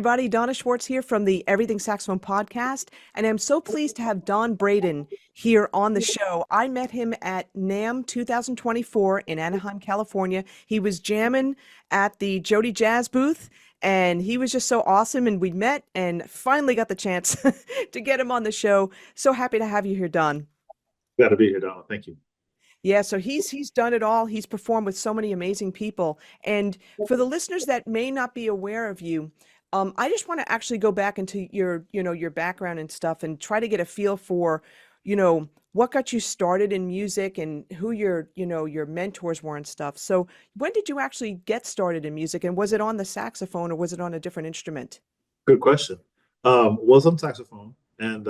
everybody. Donna Schwartz here from the Everything Saxophone Podcast, and I'm so pleased to have Don Braden here on the show. I met him at NAMM 2024 in Anaheim, California. He was jamming at the Jody Jazz booth, and he was just so awesome, and we met and finally got the chance to get him on the show. So happy to have you here, Don. Glad to be here, Donna. Thank you. Yeah, so he's done it all. He's performed with so many amazing people. And for the listeners that may not be aware of you, I just want to actually go back into your background and stuff and try to get a feel for, what got you started in music and who your mentors were and stuff. So when did you actually get started in music, and was it on the saxophone or was it on a different instrument? Good question. Was on saxophone, and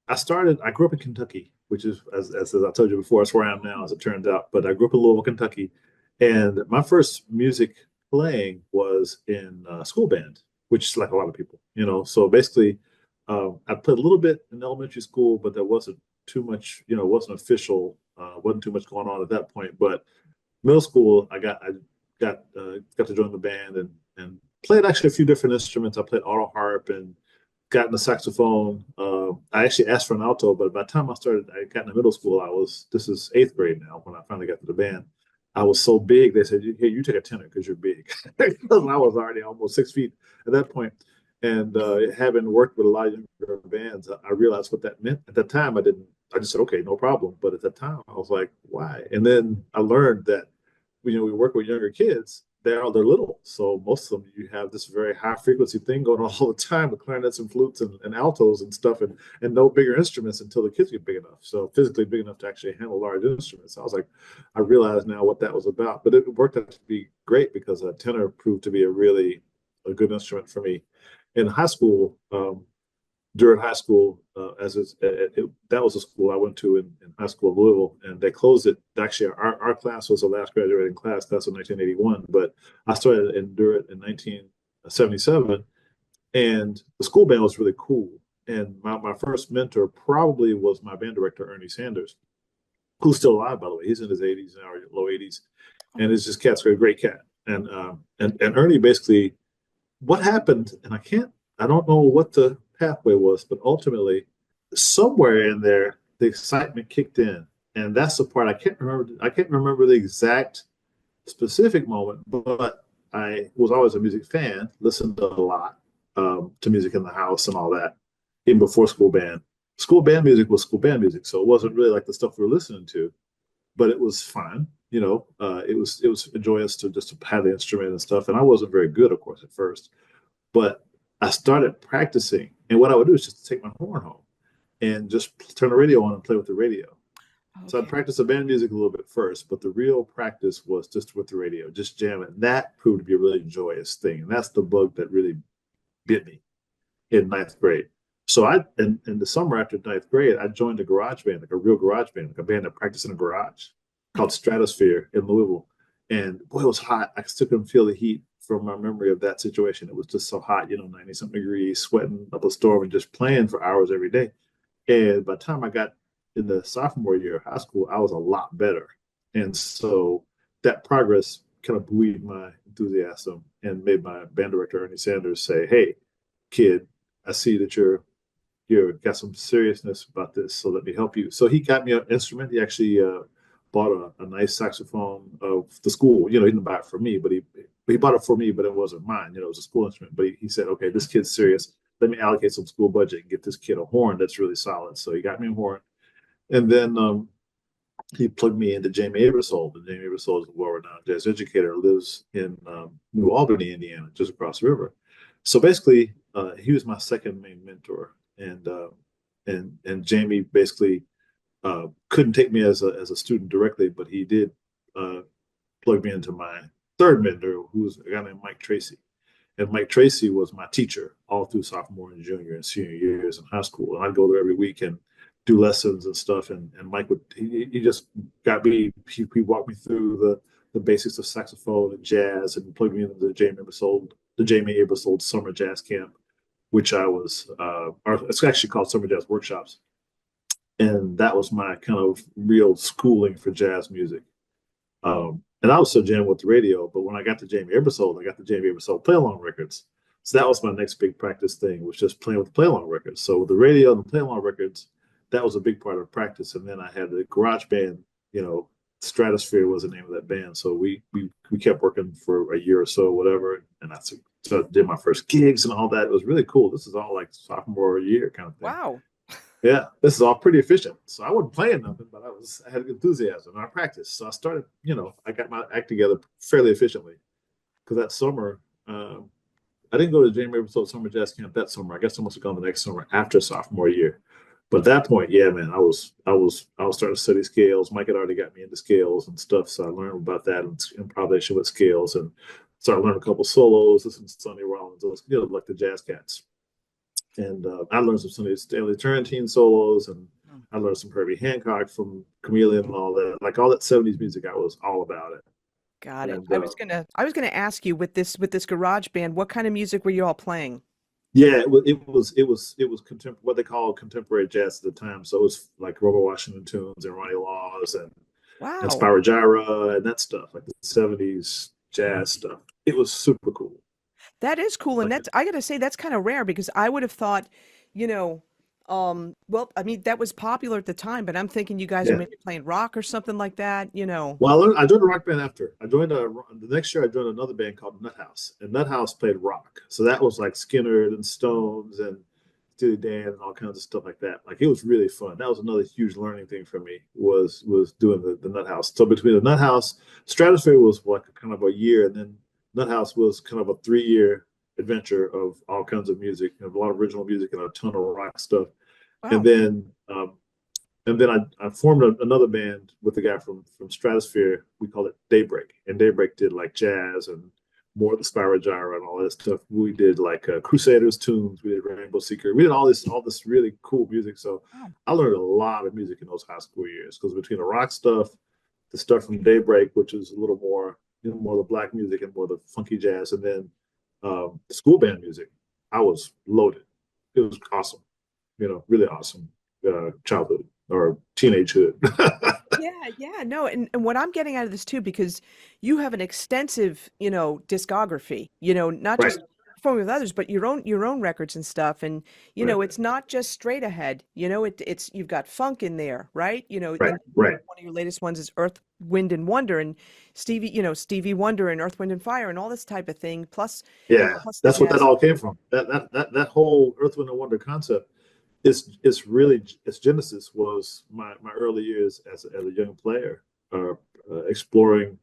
I grew up in Kentucky, which is, as I told you before, that's where I am now, as it turns out. But I grew up in Louisville, Kentucky, and my first music playing was in school band, which is like a lot of people, So basically, I played a little bit in elementary school, but there wasn't too much, it wasn't official, wasn't too much going on at that point. But middle school, I got to join the band and played actually a few different instruments. I played auto harp and got in the saxophone. I actually asked for an alto, but by the time I got into middle school, this is eighth grade now when I finally got to the band. I was so big, they said, hey, you take a tenor because you're big. Because I was already almost 6 feet at that point. And having worked with a lot of younger bands, I realized what that meant. At that time, I just said, okay, no problem. But at that time, I was like, why? And then I learned that, we work with younger kids, they're little. So most of them, you have this very high frequency thing going on all the time with clarinets and flutes and altos and stuff, and no bigger instruments until the kids get big enough. So physically big enough to actually handle large instruments. I was like, I realized now what that was about. But it worked out to be great because a tenor proved to be a good instrument for me. In high school, during high school, that was a school I went to in high school in Louisville, and they closed it. Actually, our class was the last graduating class. That's in 1981, but I started in Durant in 1977, and the school band was really cool. And my first mentor probably was my band director, Ernie Sanders, who's still alive, by the way. He's in his 80s now, or low 80s, and it's just a great cat. And Ernie basically, what happened, and I don't know what the pathway was, but ultimately somewhere in there the excitement kicked in, and that's the part I can't remember the exact specific moment, but I was always a music fan, listened a lot to music in the house and all that, even before school band music was school band music, so it wasn't really like the stuff we were listening to, but it was fun. It was joyous to just to have the instrument and stuff, and I wasn't very good, of course, at first, but I started practicing, and what I would do is just take my horn home and just turn the radio on and play with the radio. Okay. So I practiced the band music a little bit first, but the real practice was just with the radio, just jamming. That proved to be a really joyous thing, and that's the bug that really bit me in ninth grade. So in the summer after ninth grade, I joined a garage band, like a real garage band, like a band that practiced in a garage called Stratosphere in Louisville. And boy, it was hot. I still couldn't feel the heat from my memory of that situation. It was just so hot, 90-something degrees, sweating up a storm and just playing for hours every day. And by the time I got in the sophomore year of high school, I was a lot better. And so that progress kind of buoyed my enthusiasm and made my band director, Ernie Sanders, say, hey, kid, I see that you're got some seriousness about this, so let me help you. So he got me an instrument. He actually bought a nice saxophone of the school. He didn't buy it for me, but he bought it for me, but it wasn't mine. It was a school instrument. But he said, okay, this kid's serious. Let me allocate some school budget and get this kid a horn that's really solid. So he got me a horn. And then he plugged me into Jamie Aebersold. And Jamie Aebersold is a well-renowned jazz educator, lives in New Albany, Indiana, just across the river. So basically, he was my second main mentor. And Jamie basically couldn't take me as a student directly, but he did plug me into my third mentor, who was a guy named Mike Tracy. And Mike Tracy was my teacher all through sophomore and junior and senior years in high school. And I'd go there every week and do lessons and stuff. And Mike he just got me, he walked me through the basics of saxophone and jazz, and plugged me into the Jamie Aebersold Summer Jazz Camp, which I was, it's actually called Summer Jazz Workshops. And that was my kind of real schooling for jazz music. And I was still jamming with the radio, but when I got to Jamie Aebersold, I got the Jamie Aebersold play-along records. So that was my next big practice thing, was just playing with the play along records. So with the radio and the play along records, that was a big part of practice. And then I had the garage band, you know, Stratosphere was the name of that band. So we kept working for a year or so, whatever. And so did my first gigs and all that. It was really cool. This is all like sophomore year kind of thing. Wow. Yeah, this is all pretty efficient. So I wasn't playing nothing, but I had enthusiasm and I practiced. So I started, you know, I got my act together fairly efficiently. Because that summer, I didn't go to James Aebersold Summer Jazz Camp that summer. I guess I must have gone the next summer after sophomore year. But at that point, yeah, man, I was starting to study scales. Mike had already got me into scales and stuff, so I learned about that and improvisation with scales, and started learning a couple solos, listening to Sonny Rollins, those, you know, like the jazz cats. And I learned some Sonny Stanley Turrentine solos, and I learned some Herbie Hancock from Chameleon and all that. Like all that 70s music, I was all about it. Got it. And I was gonna ask you with this garage band, what kind of music were you all playing? yeah, it was what they call contemporary jazz at the time. So it was like Grover Washington tunes and Ronnie Laws and Wow. Spyro Gyra and that stuff, like the 70s jazz stuff. It was super cool. That is cool. And Like that's, I gotta say, that's kind of rare because I would have thought, you know, well, I mean, that was popular at the time, but I'm thinking you guys are yeah. maybe playing rock or something like that, you know. Well, I joined a rock band after. The next year I joined another band called Nut House, and Nut House played rock. So that was like Skinner and Stones and Steely Dan and all kinds of stuff like that. Like it was really fun. That was another huge learning thing for me, was doing the Nut House. So between the Nut House, Stratosphere was like kind of a year, and then Nut House was kind of a 3 year adventure of all kinds of music, and a lot of original music and a ton of rock stuff. And Wow. then I formed another band with a guy from Stratosphere. We called it Daybreak, and Daybreak did like jazz and more of the Spyro Gyra and all that stuff. We did like Crusaders tunes. We did Rainbow Seeker. We did all this really cool music. So Wow. I learned a lot of music in those high school years, because between the rock stuff, the stuff from Daybreak, which is a little more, you know, more the black music and more the funky jazz, and then the school band music, I was loaded. It was awesome, you know, really awesome childhood or teenagehood. Yeah, no, and what I'm getting out of this too, because you have an extensive, you know, discography, you know, not Right, just performing with others, but your own records and stuff. And, you right, know, it's not just straight ahead, you know, it's you've got funk in there, right? You know, right, and right. one of your latest ones is Earth, Wind and Wonder and Stevie Wonder and Earth, Wind and Fire and all this type of thing, Yeah, plus the that's what that jazz. all came from. That whole Earth, Wind, and Wonder concept is really, its genesis was my early years as a young player, exploring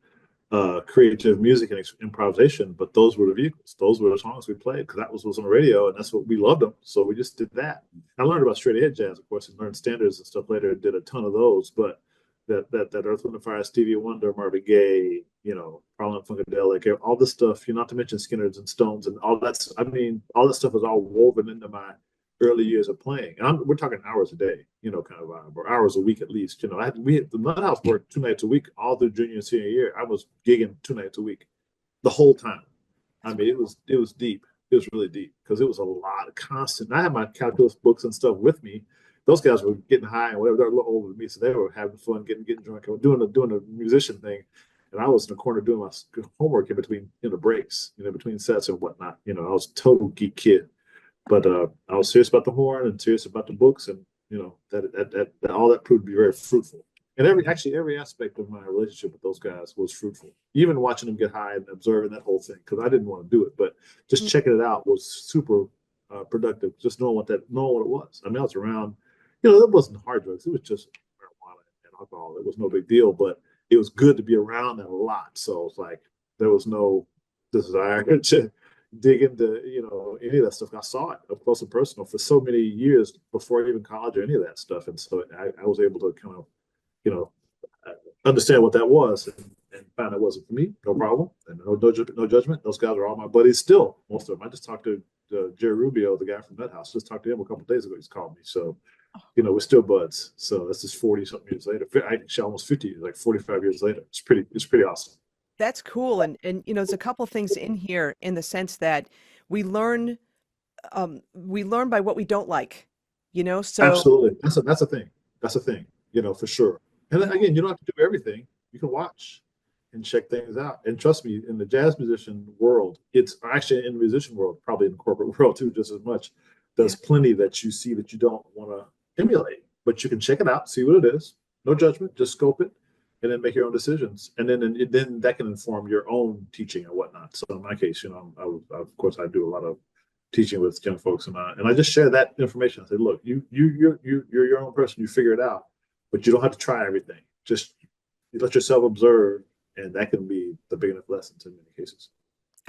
creative music and improvisation. But those were the vehicles. Those were the songs we played, because that was on the radio, and that's what we loved them. So we just did that. I learned about straight ahead jazz, of course, and learned standards and stuff later. Did a ton of those, but that Earth, Wind, and Fire, Stevie Wonder, Marvin Gaye, you know, Parliament Funkadelic, all this stuff. You know, not to mention Skinner's and Stones and all that. I mean, all that stuff was all woven into my early years of playing. And we're talking hours a day, you know, kind of, or hours a week at least. You know, we had the Nut House worked 2 nights a week all through junior and senior year. I was gigging 2 nights a week the whole time. I That's mean, cool. it was deep. It was really deep, because it was a lot of constant. I had my calculus books and stuff with me. Those guys were getting high and whatever. They're a little older than me, so they were having fun, getting drunk, and doing a musician thing. And I was in the corner doing my homework in between, you know, breaks, you know, between sets and whatnot. You know, I was a total geek kid. But I was serious about the horn and serious about the books, and you know that all that proved to be very fruitful. And every aspect of my relationship with those guys was fruitful. Even watching them get high and observing that whole thing, because I didn't want to do it, but just Mm. checking it out was super productive. Just knowing what it was. I mean, I was around, you know, it wasn't hard drugs. It was just marijuana and alcohol. It was no big deal, but it was good to be around that a lot. So it's like there was no desire to dig into, you know, any of that stuff. I saw it up close and personal for so many years before even college or any of that stuff, and so I was able to kind of, you know, understand what that was, and find it wasn't for me. No problem, and no judgment. Those guys are all my buddies still. Most of them. I just talked to Jerry Rubio, the guy from Nut House. Just talked to him a couple of days ago. He's called me, so you know we're still buds. So this is 40 something years later. Actually, almost 50, like 45 years later. It's pretty awesome. That's cool. And you know, there's a couple things in here in the sense that we learn we learn by what we don't like, you know? So Absolutely. That's a thing. That's a thing, you know, for sure. And then again, you don't have to do everything. You can watch and check things out. And trust me, in the jazz musician world, it's actually in the musician world, probably in the corporate world too, just as much. Yeah. There's plenty that you see that you don't want to emulate, but you can check it out, see what it is. No judgment, just scope it, and then make your own decisions. And then that can inform your own teaching and whatnot. So in my case, of course, I do a lot of teaching with young folks, and I just share that information. I say, look, you're your own person. You figure it out, but you don't have to try everything. Just you let yourself observe, and that can be the big enough lessons in many cases.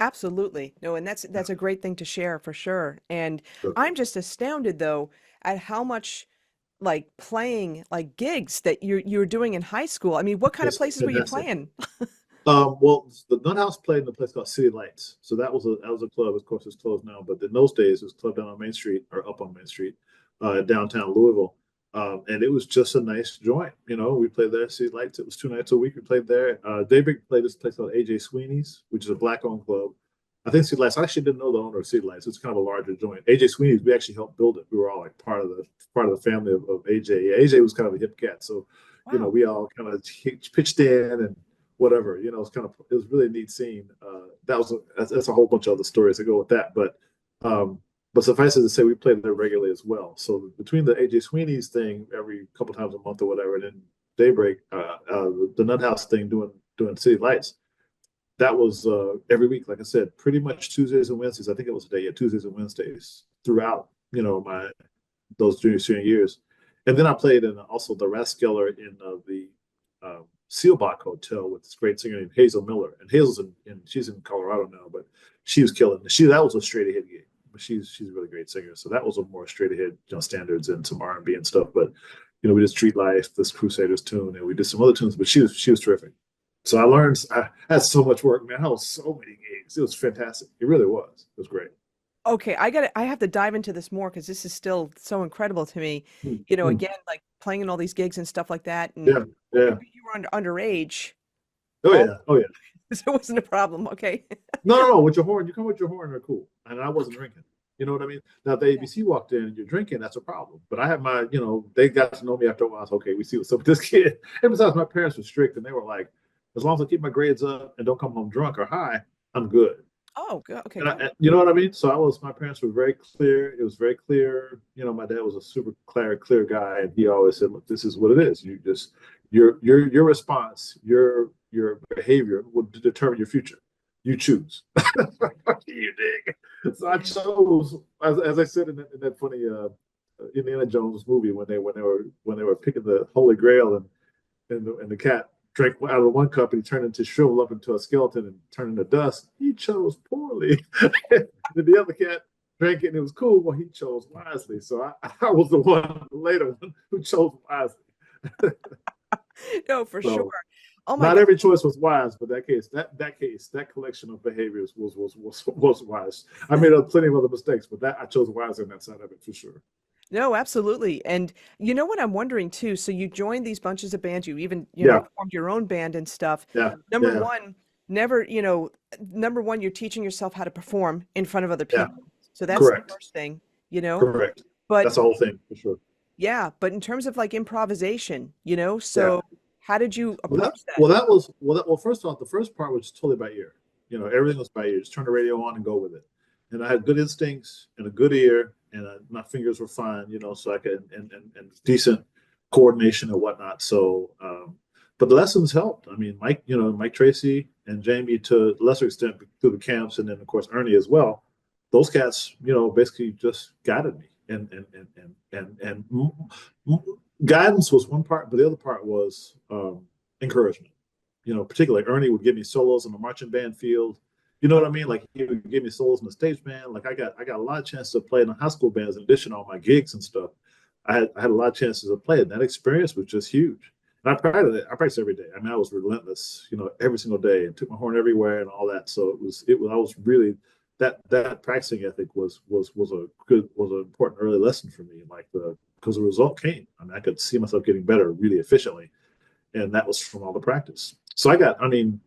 Absolutely. No, and that's a great thing to share for sure. And So, I'm just astounded though at how much like playing like gigs that you're doing in high school. I mean, what kind of it's places were you fantastic. playing? Well, the Nut House played in a place called City Lights, so that was a club. Of course, it's closed now, but in those days, it was a club down on Main Street or up on Main Street, downtown Louisville, and it was just a nice joint. We played there. City Lights. It was 2 nights a week. We played there. Daybreak played this place called AJ Sweeney's, which is a black-owned club. I think City Lights. I actually didn't know the owner of City Lights. It's kind of a larger joint. AJ Sweeney's. We actually helped build it. We were all like part of the family of AJ. Yeah, AJ was kind of a hip cat, so Wow. we all kind of pitched in and whatever. It was really a neat scene. That's a whole bunch of other stories that go with that, but suffice it to say, we played there regularly as well. So between the AJ Sweeney's thing every couple times a month or whatever, and then Daybreak, the Nut House thing doing City Lights, that was every week. Like I said, pretty much Tuesdays and Wednesdays. I think it was a day, yeah, Tuesdays and Wednesdays throughout. My those junior senior years, and then I played in also the Rathskeller in the Seelbach Hotel with this great singer named Hazel Miller. And Hazel's she's in Colorado now, but she was killing. That was a straight ahead gig, but she's a really great singer. So that was a more straight ahead, standards and some R&B and stuff. But we did Street Life, this Crusaders tune, and we did some other tunes. But she was terrific. So I had so much work, man. I was so many gigs. It was fantastic. It really was. It was great. Okay, I have to dive into this more because this is still so incredible to me. Mm-hmm. Again, like playing in all these gigs and stuff like that. And Yeah, yeah. you were underage, Oh all yeah, oh yeah. so it wasn't a problem. Okay. No. With your horn, you come with your horn, they're cool. And I wasn't drinking. You know what I mean? Now, if the Yeah. ABC walked in and you're drinking, that's a problem. But I have they got to know me after a while. Okay, we see what's up with this kid. And besides, my parents were strict, and they were like, as long as I keep my grades up and don't come home drunk or high, I'm good. Oh, good. Okay, And good. you know what I mean? So my parents were very clear. It was very clear. My dad was a super clear guy, and he always said, "Look, this is what it is. You just your response, your behavior will determine your future. You choose." You dig? So I Yeah. chose, as I said in that funny Indiana Jones movie when they were picking the Holy Grail, and the cat drank out of the one cup and he turned into shrivel up into a skeleton and turned into dust. He chose poorly. And the other cat drank it and it was cool. Well, he chose wisely. So I was the one, the later one, who chose wisely. No, for sure. So Oh my not God. every choice was wise, but that collection of behaviors was wise. I made plenty of other mistakes, but that I chose wisely on that side of it for sure. No, absolutely. And you know what I'm wondering too? So you joined these bunches of bands, you even, Yeah, formed your own band and stuff. yeah, Number yeah, one, never, number one, you're teaching yourself how to perform in front of other yeah. people. So that's the Correct, first thing. correct. But That's the whole thing for sure. yeah, but in terms of like improvisation, Yeah. so how did you Well, that approach that? well that was well that well first off, the first part was totally by ear. Everything was by ear. Just turn the radio on and go with it. And I had good instincts and a good ear, and my fingers were fine. So I could and decent coordination and whatnot. So, but the lessons helped. I mean, Mike Tracy and Jamie to a lesser extent through the camps, and then of course Ernie as well. Those cats, basically just guided me, and guidance was one part, but the other part was encouragement. Particularly Ernie would give me solos in the marching band field. You know what I mean? Like he would give me solos in the stage band. Like I got a lot of chances to play in the high school bands in addition to all my gigs and stuff. I had a lot of chances to play, and that experience was just huge. And I practiced every day. I mean, I was relentless, every single day, and took my horn everywhere and all that. So I was really that practicing ethic was an important early lesson for me. Like because the result came. I mean, I could see myself getting better really efficiently, and that was from all the practice. So it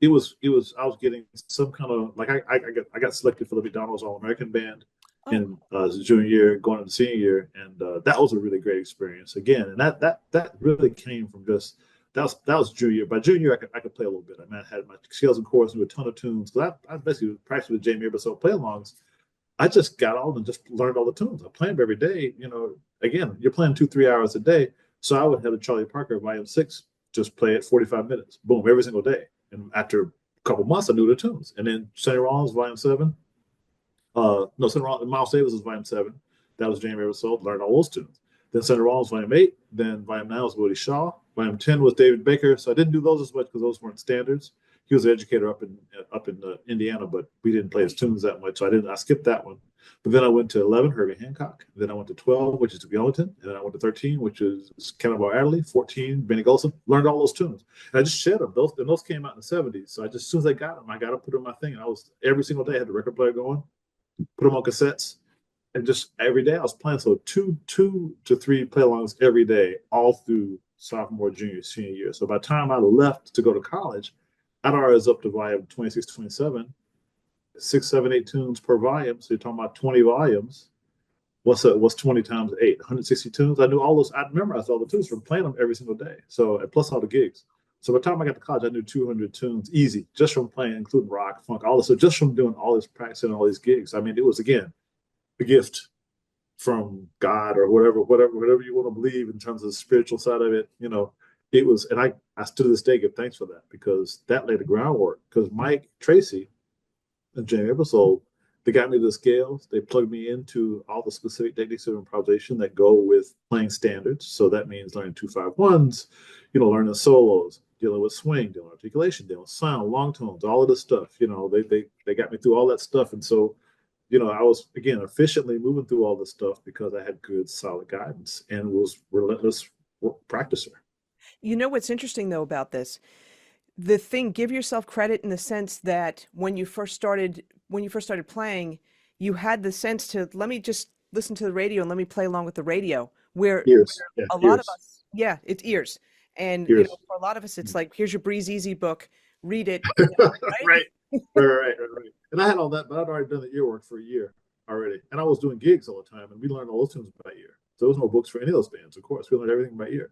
was I was getting some kind of like I got selected for the McDonald's All American Band Oh, in junior year, going into senior year, and that was a really great experience again. And that really came from just that was junior. By junior, I could play a little bit. I mean, I had my scales and chords, knew a ton of tunes. Because I basically practiced with Jamie Aebersold play-alongs. I just got on and just learned all the tunes. I played them every day. Again, you're playing 2-3 hours a day. So I would have a Charlie Parker Volume 6, just play it 45 minutes, boom, every single day. And after a couple months, I knew the tunes. And then Sonny Rollins, Volume 7. No, Sonny Rollins, Miles Davis was Volume 7. That was Jamie Aebersold, learned all those tunes. Then Sonny Rollins, Volume 8. Then Volume 9 was Woody Shaw. Volume 10 was David Baker. So I didn't do those as much because those weren't standards. He was an educator up in Indiana, but we didn't play his tunes that much. So I skipped that one. But then I went to 11, Herbie Hancock. Then I went to 12, which is Duke Ellington. And then I went to 13, which is Cannonball Adderley. 14, Benny Golson. Learned all those tunes. And I just shed them. Those came out in the 70s. So as soon as I got them, I got to put them in my thing. And I was every single day I had the record player going, put them on cassettes, and just every day I was playing. So two to three play-alongs every day, all through sophomore, junior, senior year. So by the time I left to go to college, I'd already was up to volume 26, 27. 6, 7, 8 tunes per volume. So you're talking about 20 volumes. What's 20 times 8? 160 tunes. I knew all those. I memorized all the tunes from playing them every single day. So and plus all the gigs. So by the time I got to college, I knew 200 tunes easy, just from playing, including rock, funk, all this. So just from doing all this practicing, all these gigs. I mean, it was again a gift from God or whatever you want to believe in terms of the spiritual side of it. It was, and I still to this day give thanks for that, because that laid the groundwork. Because Mike Tracy and Jamie Aebersold, they got me the scales. They plugged me into all the specific techniques of improvisation that go with playing standards. So that means learning 2-5-1s, learning solos, dealing with swing, dealing with articulation, dealing with sound, long tones, all of this stuff. They got me through all that stuff. And so, I was again efficiently moving through all this stuff because I had good, solid guidance and was relentless practicer. What's interesting though about this? Give yourself credit in the sense that when you first started playing, you had the sense to, let me just listen to the radio and let me play along with the radio, where Ears. Yeah, a lot ears. of us, yeah, it's ears. And Ears. for a lot of us, it's like, here's your Breeze Easy book, read it. Right. Right. And I had all that, but I'd already done the ear work for a year already. And I was doing gigs all the time, and we learned all those tunes by ear. So there was no books for any of those bands, of course. We learned everything by ear.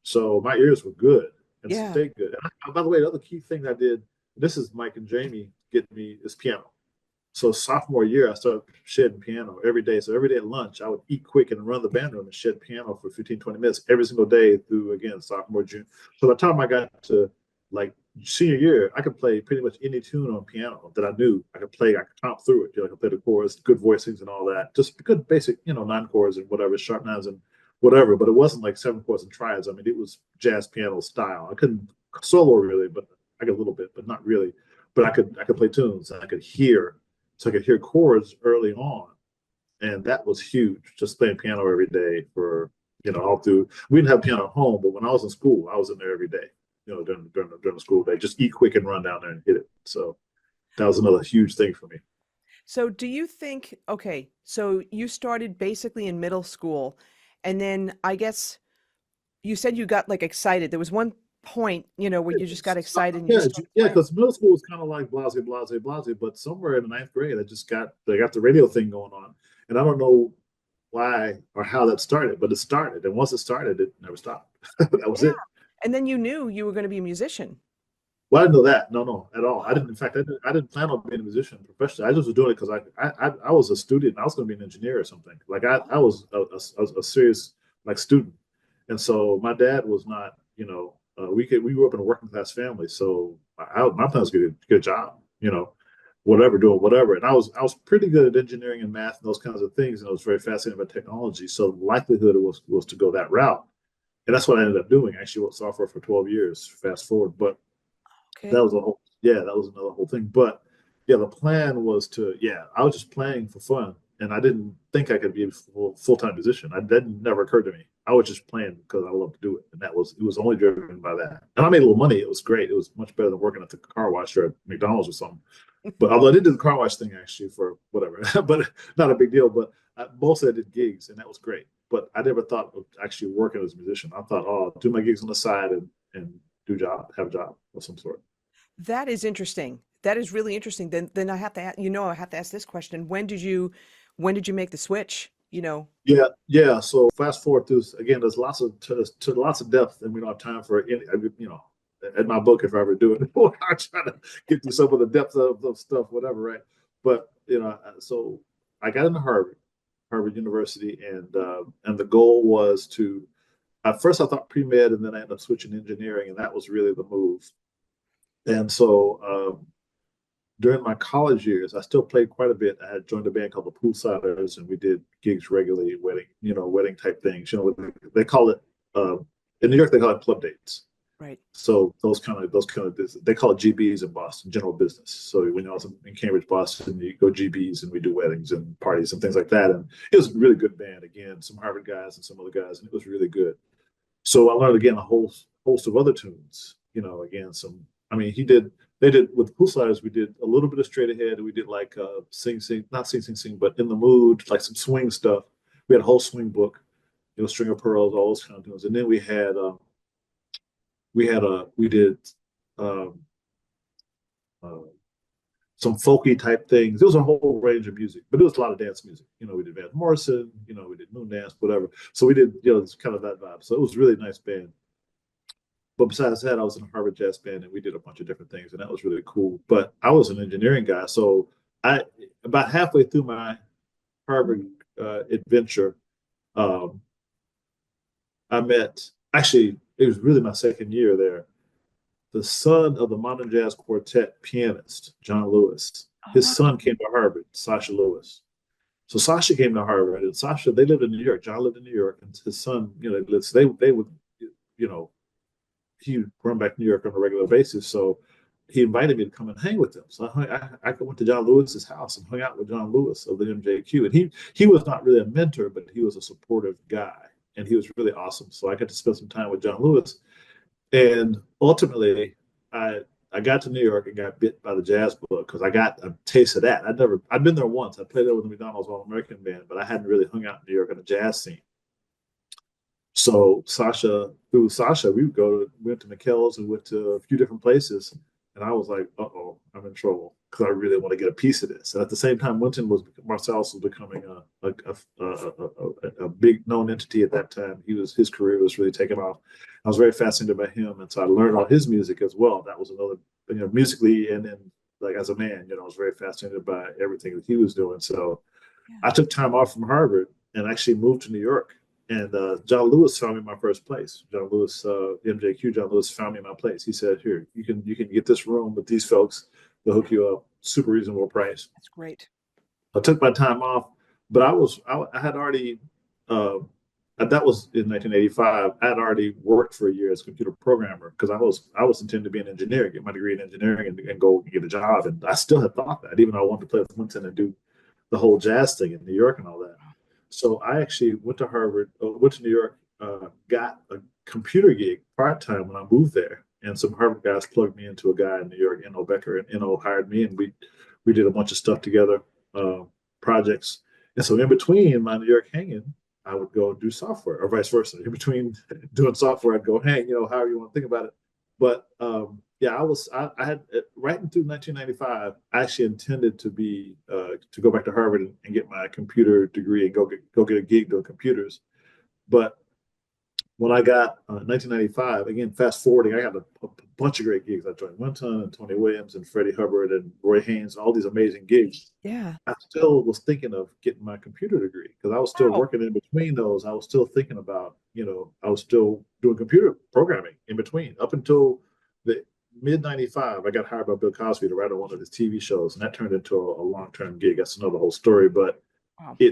So my ears were good and stayed good. And by the way, the other key thing I did, this is Mike and Jamie getting me, is piano. So sophomore year, I started shedding piano every day. So every day at lunch, I would eat quick and run the band room and shed piano for 15, 20 minutes every single day through, again, sophomore, junior. So by the time I got to like senior year, I could play pretty much any tune on piano that I knew. I could comp through it. I could play the chords, good voicings and all that. Just good basic, 9 chords and whatever, sharp nines and whatever. But it wasn't like 7 chords and triads. I mean, it was jazz piano style. I couldn't solo really, but I got a little bit, but not really. But I could play tunes and I could hear. So I could hear chords early on. And that was huge, just playing piano every day for, all through. We didn't have piano at home, but when I was in school, I was in there every day, during the school day. Just eat quick and run down there and hit it. So that was another huge thing for me. So do you think, okay, so you started basically in middle school, and then I guess you said you got like excited. There was one point, where you just got excited. And Because middle school was kind of like blase, blase, blase, but somewhere in the 9th grade, they got the radio thing going on, and I don't know why or how that started, but it started, and once it started, it never stopped. That was it. And then you knew you were going to be a musician. Well, I didn't know that. No, at all. I didn't. In fact, I didn't plan on being a musician professionally. I just was doing it because I was a student. I was going to be an engineer or something. Like I was a serious student, and so my dad was not. We grew up in a working class family, so my plan was to get a job. Doing whatever. And I was pretty good at engineering and math and those kinds of things, and I was very fascinated by technology. So the likelihood was to go that route, and that's what I ended up doing. I actually wrote software for 12 years. Fast forward, but. Okay. That was that was another whole thing. But yeah, the plan was I was just playing for fun, and I didn't think I could be a full-time musician. That never occurred to me. I was just playing because I loved to do it, and it was only driven by that. And I made a little money. It was great. It was much better than working at the car wash or at McDonald's or something. But although I did do the car wash thing actually for whatever, but not a big deal. But mostly I did gigs, and that was great. But I never thought of actually working as a musician. I thought, I'll do my gigs on the side and have a job of some sort. That is interesting. That is really interesting. Then I have to, I have to ask this question. When did you make the switch? you know. Yeah. So fast forward through again. There's lots of to lots of depth, and we don't have time for any. In my book, if I ever do it, I try to get through some of the depth of stuff, whatever, right? But so I got into Harvard University, and the goal was to. At first, I thought pre med, and then I ended up switching to engineering, and that was really the move. And so during my college years, I still played quite a bit. I had joined a band called the Poolsiders, and we did gigs regularly, wedding type things. They call it in New York they call it club dates. Right. So those kind of they call it GBs in Boston, general business. So when I was in Cambridge, Boston, you go GBs and we do weddings and parties and things like that. And it was a really good band. Again, some Harvard guys and some other guys, and it was really good. So I learned again a whole host of other tunes. Again, they did with the Poolsiders, we did a little bit of Straight Ahead, and we did like sing, not sing, sing, sing, but In the Mood, like some swing stuff. We had a whole swing book, String of Pearls, all those kind of tunes. And then we did um, uh, some folky type things. There was a whole range of music, but there was a lot of dance music. We did Van Morrison, we did Moon Dance, whatever. So we did, it's kind of that vibe. So it was a really nice band. But besides that, I was in a Harvard jazz band, and we did a bunch of different things, and that was really cool. But I was an engineering guy, so about halfway through my Harvard adventure, I met, actually, it was really my second year there, the son of the Modern Jazz Quartet pianist, John Lewis. His son came to Harvard, Sasha Lewis. So Sasha came to Harvard, and Sasha, they lived in New York. John lived in New York, and his son, they would, he would run back to New York on a regular basis. So he invited me to come and hang with them. So I went to John Lewis's house and hung out with John Lewis of the MJQ. And he was not really a mentor, but he was a supportive guy, and he was really awesome. So I got to spend some time with John Lewis. And ultimately, I got to New York and got bit by the jazz bug because I got a taste of that. I'd been there once. I played there with the McDonald's All-American Band, but I hadn't really hung out in New York on the jazz scene. So through Sasha, we went to McKell's and went to a few different places. And I was like, I'm in trouble because I really want to get a piece of this. And at the same time, Wynton Marsalis was becoming a big known entity at that time. His career was really taking off. I was very fascinated by him. And so I learned all his music as well. That was another, musically, and then like as a man, I was very fascinated by everything that he was doing. So I took time off from Harvard and actually moved to New York. And John Lewis found me my first place. John Lewis, MJQ, John Lewis found me my place. He said, "Here, you can get this room with these folks. They'll hook you up, super reasonable price." That's great. I took my time off, but I had already, that was in 1985. I had already worked for a year as a computer programmer because I was intending to be an engineer, get my degree in engineering, and go get a job. And I still had thought that, even though I wanted to play with Wynton and do the whole jazz thing in New York and all that. So I actually went to New York, got a computer gig part-time when I moved there. And some Harvard guys plugged me into a guy in New York, N.O. Becker, and N.O. hired me, and we did a bunch of stuff together, projects. And so in between my New York hanging, I would go do software, or vice versa. In between doing software, I'd go hang, however you want to think about it. But I had right through 1995. I actually intended to go back to Harvard and get my computer degree and go get a gig doing computers. But when I got 1995, again, fast forwarding, I got a bunch of great gigs. I joined Wynton and Tony Williams and Freddie Hubbard and Roy Haynes and all these amazing gigs. Yeah. I still was thinking of getting my computer degree because I was still working in between those. I was still thinking about, I was still doing computer programming in between up until the mid 95. I got hired by Bill Cosby to write on one of his TV shows, and that turned into a long-term gig. That's another whole story, but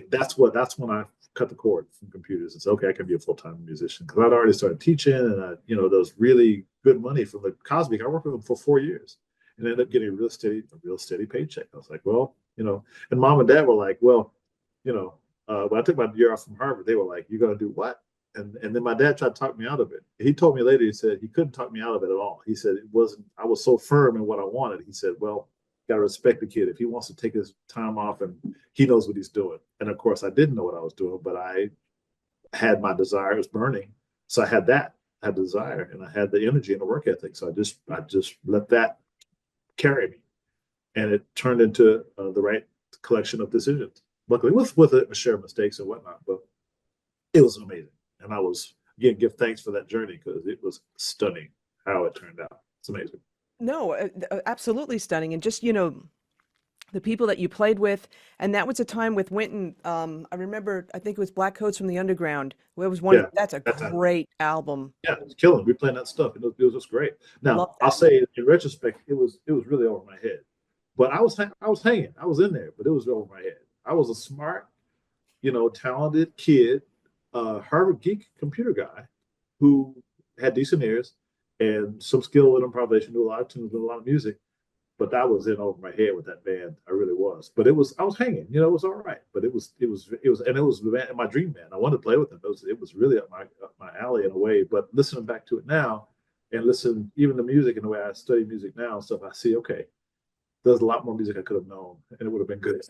that's when I cut the cord from computers and said, okay, I can be a full-time musician because I'd already started teaching, and there was really good money from the Cosby. I worked with him for 4 years and ended up getting a real steady paycheck. I was like, well, and mom and dad were like, well, when I took my year off from Harvard, they were like, you're going to do what? And then my dad tried to talk me out of it. He told me later, he said he couldn't talk me out of it at all. He said I was so firm in what I wanted. He said, well, got to respect the kid. If he wants to take his time off, and he knows what he's doing. And of course, I didn't know what I was doing, but I had my desire. It was burning. So I had desire, and I had the energy and the work ethic. So I just let that carry me. And it turned into the right collection of decisions. luckily with a share of mistakes and whatnot, but it was amazing. And I was again give thanks for that journey because it was stunning how it turned out. It's amazing. No, absolutely stunning. And just, the people that you played with, and that was a time with Wynton. I remember, I think it was Black Coats from the Underground. It was Yeah, that's a that time. great album. Yeah, it was killing. We playing that stuff. It was just great. Now Love I'll that. say in retrospect, it was really over my head. But I was hanging. I was in there, but it was over my head. I was a smart, talented kid, Harvard geek computer guy who had decent ears and some skill with improvisation, knew a lot of tunes, knew a lot of music. But that was in over my head with that band. I really was. But I was hanging. It was all right. But and it was my dream band. I wanted to play with them. It was really up my alley in a way. But listening back to it now, and listen even to music and the way I study music now and stuff, I see okay, there's a lot more music I could have known, and it would have been good.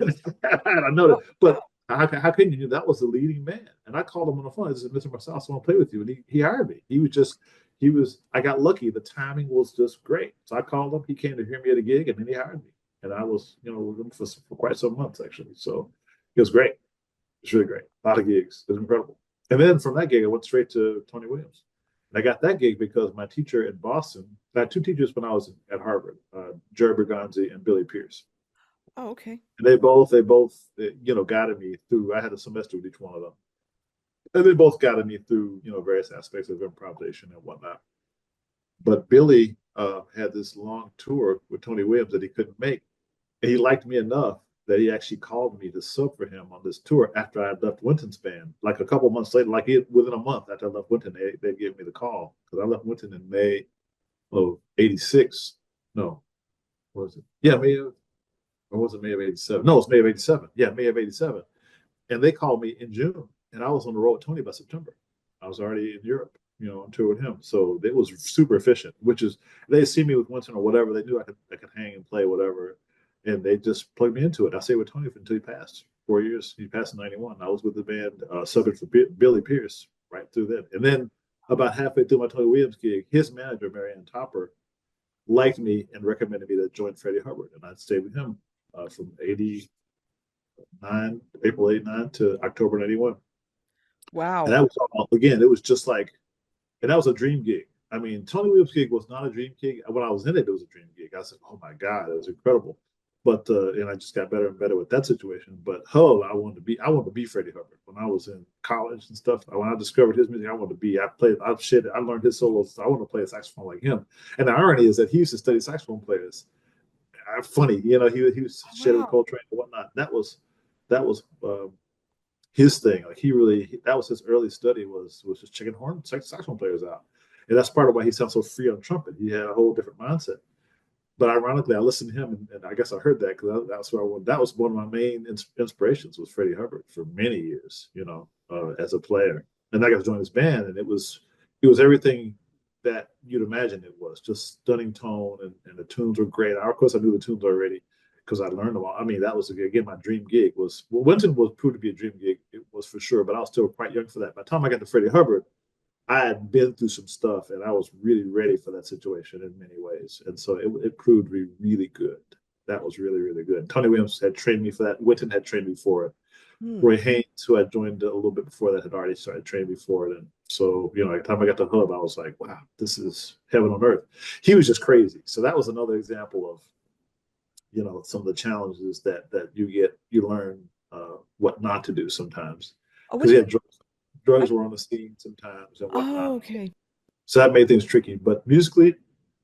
I know that, but how can you? That was the leading man, and I called him on the phone. I said, "Mr. Marsalis, I want to play with you," and he hired me. I got lucky. The timing was just great. So I called him. He came to hear me at a gig, and then he hired me. And I was, with him for quite some months actually. So it was great. It's really great. A lot of gigs. It was incredible. And then from that gig, I went straight to Tony Williams. And I got that gig because my teacher in Boston, I had two teachers when I was at Harvard, Jerry Bergonzi and Billy Pierce. Oh, okay. And they both, guided me through. I had a semester with each one of them. And they both guided me through, various aspects of improvisation and whatnot. But Billy had this long tour with Tony Williams that he couldn't make. And he liked me enough that he actually called me to sub for him on this tour after I had left Wynton's band. Like a couple months later, within a month after I left Wynton, they gave me the call because I left Wynton in May of '86. No, what was it? Yeah, or was it May of '87? No, it's May of '87. Yeah, May of '87. And they called me in June, and I was on the road with Tony by September. I was already in Europe, on tour with him. So it was super efficient, which is they see me with Wynton or whatever. They knew I could hang and play whatever. And they just plugged me into it. I stayed with Tony until he passed. 4 years. He passed in '91. I was with the band subbing for Billy Pierce right through then. And then about halfway through my Tony Williams gig, his manager, Marianne Topper, liked me and recommended me to join Freddie Hubbard. And I stayed with him from April '89 to October '91. And Wow. that was all, again, it was just like, and that was a dream gig. I mean, Tony Williams' gig was not a dream gig. When I was in it, it was a dream gig. I said, "Oh my God, it was incredible." But and I just got better and better with that situation. But Hull, I wanted to be Freddie Hubbard when I was in college and stuff. When I discovered his music, I wanted to be. I learned his solos. So I want to play a saxophone like him. And the irony is that he used to study saxophone players. Funny, he was Oh, shit with wow. Coltrane and whatnot. That was his thing. Like that was his early study was just checking horn saxophone players out, and that's part of why he sounds so free on trumpet. He had a whole different mindset. But ironically, I listened to him, and I guess I heard that because that's where that was one of my main inspirations was Freddie Hubbard for many years, as a player. And I got to join his band, and it was everything that you'd imagine it was, just stunning tone, and the tunes were great. Of course, I knew the tunes already because I learned them all. I mean, that was again my dream gig. Wynton was proved to be a dream gig, it was for sure, but I was still quite young for that. By the time I got to Freddie Hubbard, I had been through some stuff, and I was really ready for that situation in many ways. And so it proved to be really good. That was really, really good. Tony Williams had trained me for that. Wynton had trained me for it. Hmm. Roy Haynes, who had joined a little bit before that, had already started training me for it. And so, by the time I got to Hub, I was like, wow, this is heaven on earth. He was just crazy. So that was another example of, some of the challenges that you learn what not to do sometimes. Oh, Because was he there? had drugs I, were on the scene sometimes and oh, whatnot. okay. So that made things tricky. But musically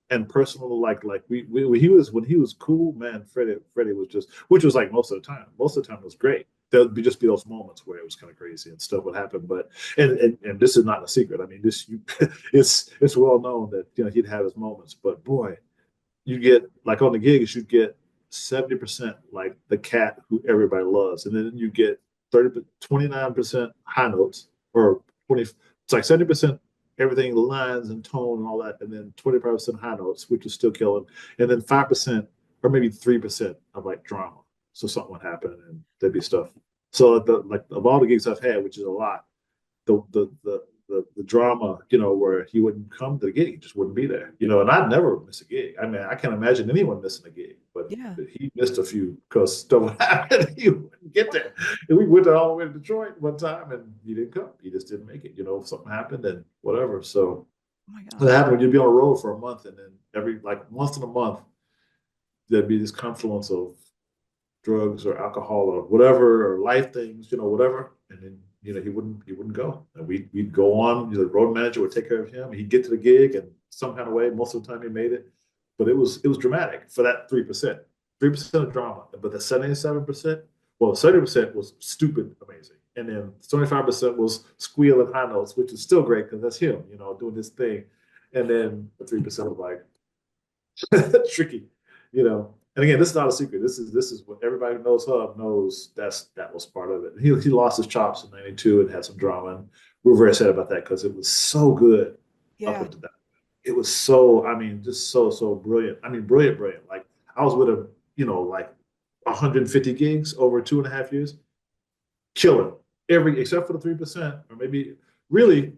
and personal, like when he was cool, man, Freddie was just, which was like most of the time. Most of the time it was great. There'd just be those moments where it was kind of crazy and stuff would happen. But and this is not a secret. I mean, it's well known that he'd have his moments. But boy, you get like on the gigs, you get 70% like the cat who everybody loves, and then you get 29% high notes or 20. It's like 70% everything lines and tone and all that, and then 25% high notes, which is still killing, and then 5% or maybe 3% of like drama. So something would happen and there'd be stuff. So like of all the gigs I've had, which is a lot, the the drama, where he wouldn't come to the gig, he just wouldn't be there, and I'd never miss a gig. I mean, I can't imagine anyone missing a gig, but Yeah. he missed a few because stuff would happen. He wouldn't get there. And we went all the way to Detroit one time, and he didn't come. He just didn't make it. Something happened and whatever. So Oh my that gosh. happened when you'd be on the road for a month, and then every like once in a month there'd be this confluence of drugs or alcohol or whatever or life things, whatever. And then he wouldn't go. And we'd go on. The road manager would take care of him. He'd get to the gig, and some kind of way, most of the time he made it. But it was dramatic for that 3%. 3% of drama. But the 77%, well, 70% was stupid amazing. And then 25% was squeal and high notes, which is still great because that's him, doing his thing. And then the 3% was like tricky, And again, this is not a secret. This is what everybody who knows Hub knows. That was part of it. He lost his chops in '92 and had some drama, and we were very sad about that because it was so good up Yeah. until that. It was so, I mean, just so brilliant. I mean, brilliant, brilliant. Like I was with him, like 150 gigs over 2.5 years, killing every except for the 3%, or maybe really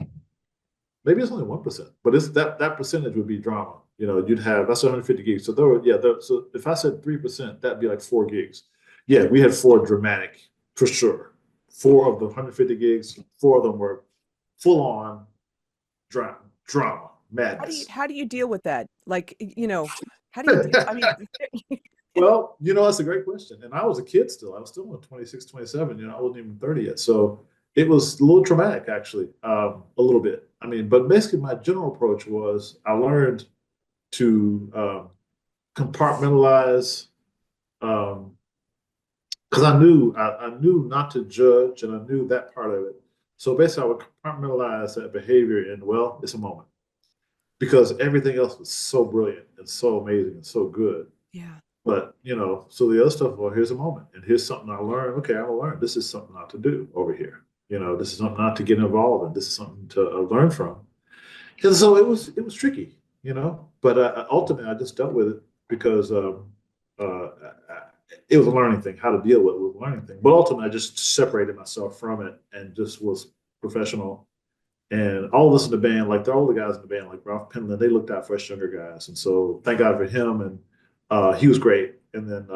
maybe it's only 1%, but it's that percentage would be drama. You'd have that's 150 gigs. So so if I said 3%, that'd be like 4 gigs. Yeah, we had 4 dramatic for sure. 4 of the 150 gigs, 4 of them were full on drama, madness. How do you deal with that? Like, how do you deal? I mean, Well, that's a great question. And I was a kid still. I was still in 26, 27. I wasn't even 30 yet. So it was a little traumatic, actually, a little bit. I mean, but basically, my general approach was I learned to compartmentalize because I knew not to judge, and I knew that part of it. So basically, I would compartmentalize that behavior in, well, it's a moment, because everything else was so brilliant and so amazing and so good. yeah. But so the other stuff, well, here's a moment, and here's something I learned. Okay, I'm gonna learn. This is something not to do over here. This is something not to get involved in. This is something to learn from. And so it was tricky, But ultimately, I just dealt with it because uh, it was a learning thing. How to deal with it was a learning thing. But ultimately, I just separated myself from it and just was professional. And all of us in the band, like the older guys in the band, like Ralph Penland, they looked out for us younger guys. And so thank God for him. And he was great. And then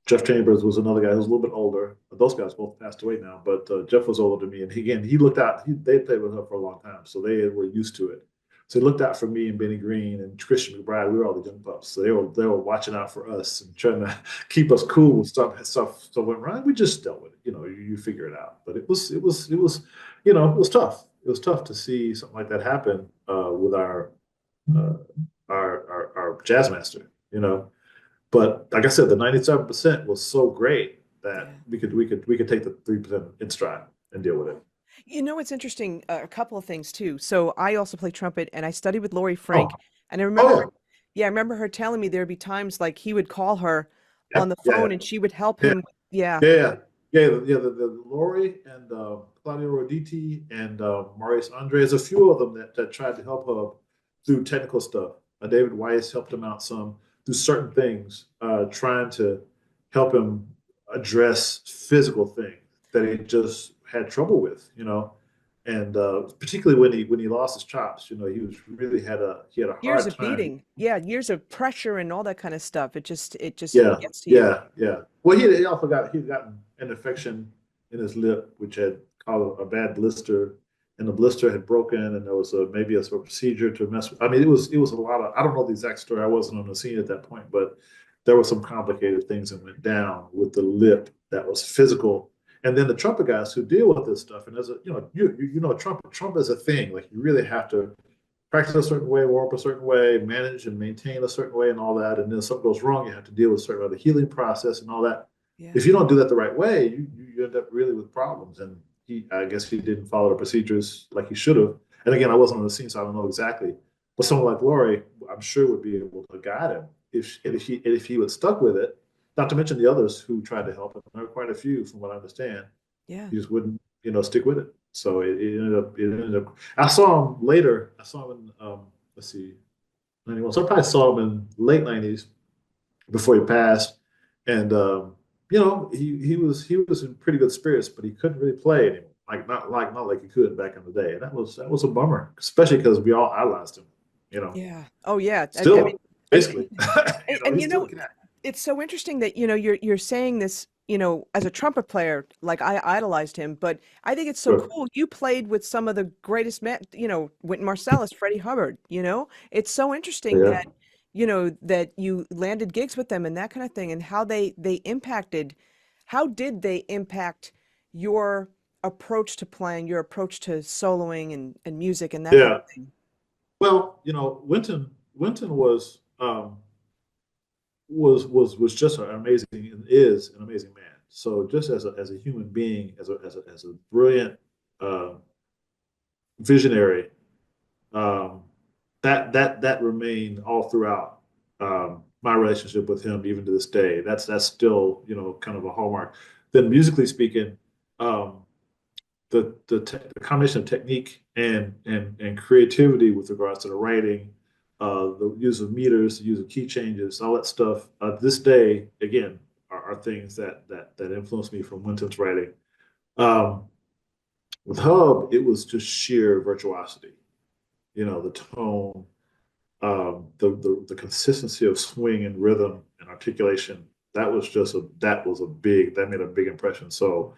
Jeff Chambers was another guy who was a little bit older. Those guys both passed away now, but Jeff was older than me. And he looked out. They played with him for a long time, so they were used to it. So he looked out for me and Benny Green and Christian McBride. We were all the young pups, so they were watching out for us and trying to keep us cool when stuff went wrong. We just dealt with it. You figure it out. But it was tough. It was tough to see something like that happen with uh, our jazz master. But like I said, the 97% was so great that Yeah. we could take the 3% in stride and deal with it. It's interesting, a couple of things too. So I also play trumpet and I studied with Lori Oh, Frank. And I oh remember her, yeah, I remember her telling me there'd be times like he would call her yeah, on the yeah, phone and she would help yeah, him. Yeah. yeah, yeah, yeah, yeah. The Lori and Claudio Roditi and Maurice Andres, a few of them that tried to help her through technical stuff. David Weiss helped him out some through certain things, trying to help him address physical things that he just had trouble with, and particularly when he lost his chops, he was really he had a Years hard of time. beating. Yeah, years of pressure and all that kind of stuff. It just Yeah, gets to you. yeah, yeah. Well, he also he'd gotten an infection in his lip, which had caused a bad blister, and the blister had broken, and there was maybe a sort of procedure to mess with. I mean, it was a lot of. I don't know the exact story. I wasn't on the scene at that point, but there were some complicated things that went down with the lip that was physical. And then the trumpet guys who deal with this stuff, and as a trumpet is a thing. Like you really have to practice a certain way, warm up a certain way, manage and maintain a certain way, and all that. And then if something goes wrong, you have to deal with a certain other healing process and all that. Yeah. If you don't do that the right way, you end up really with problems. And I guess he didn't follow the procedures like he should have. And again, I wasn't on the scene, so I don't know exactly. But someone like Lori, I'm sure would be able to guide him if he would stuck with it. Not to mention the others who tried to help him. There were quite a few, from what I understand. Yeah. He just wouldn't, stick with it. So it ended up. I saw him later. I saw him in let's see, 91. So I probably saw him in late '90s before he passed, and he was in pretty good spirits, but he couldn't really play anymore. not like you could back in the day. And that was a bummer, especially because we all idolized him, you know. Yeah. Oh, yeah. I mean, Still, and basically, and he's you still know, the guy. it's so interesting that you're saying this, as a trumpet player, like I idolized him, but I think it's so Sure. cool. You played with some of the greatest men, Wynton Marsalis, Freddie Hubbard, It's so interesting Yeah. that you landed gigs with them and that kind of thing, and how did they impact your approach to playing, your approach to soloing and music and that kind Yeah. of thing? Well, Wynton was just an amazing and is an amazing man. So just as a human being, as a brilliant uh, visionary, um, that remained all throughout my relationship with him, even to this day. That's still kind of a hallmark. Then musically speaking, um, the combination of technique and creativity with regards to the writing, the use of meters, the use of key changes, all that stuff. This day, again, are things that influence me from Wynton's writing. Um, with Hub, it was just sheer virtuosity. The tone, the consistency of swing and rhythm and articulation. That made a big impression. So,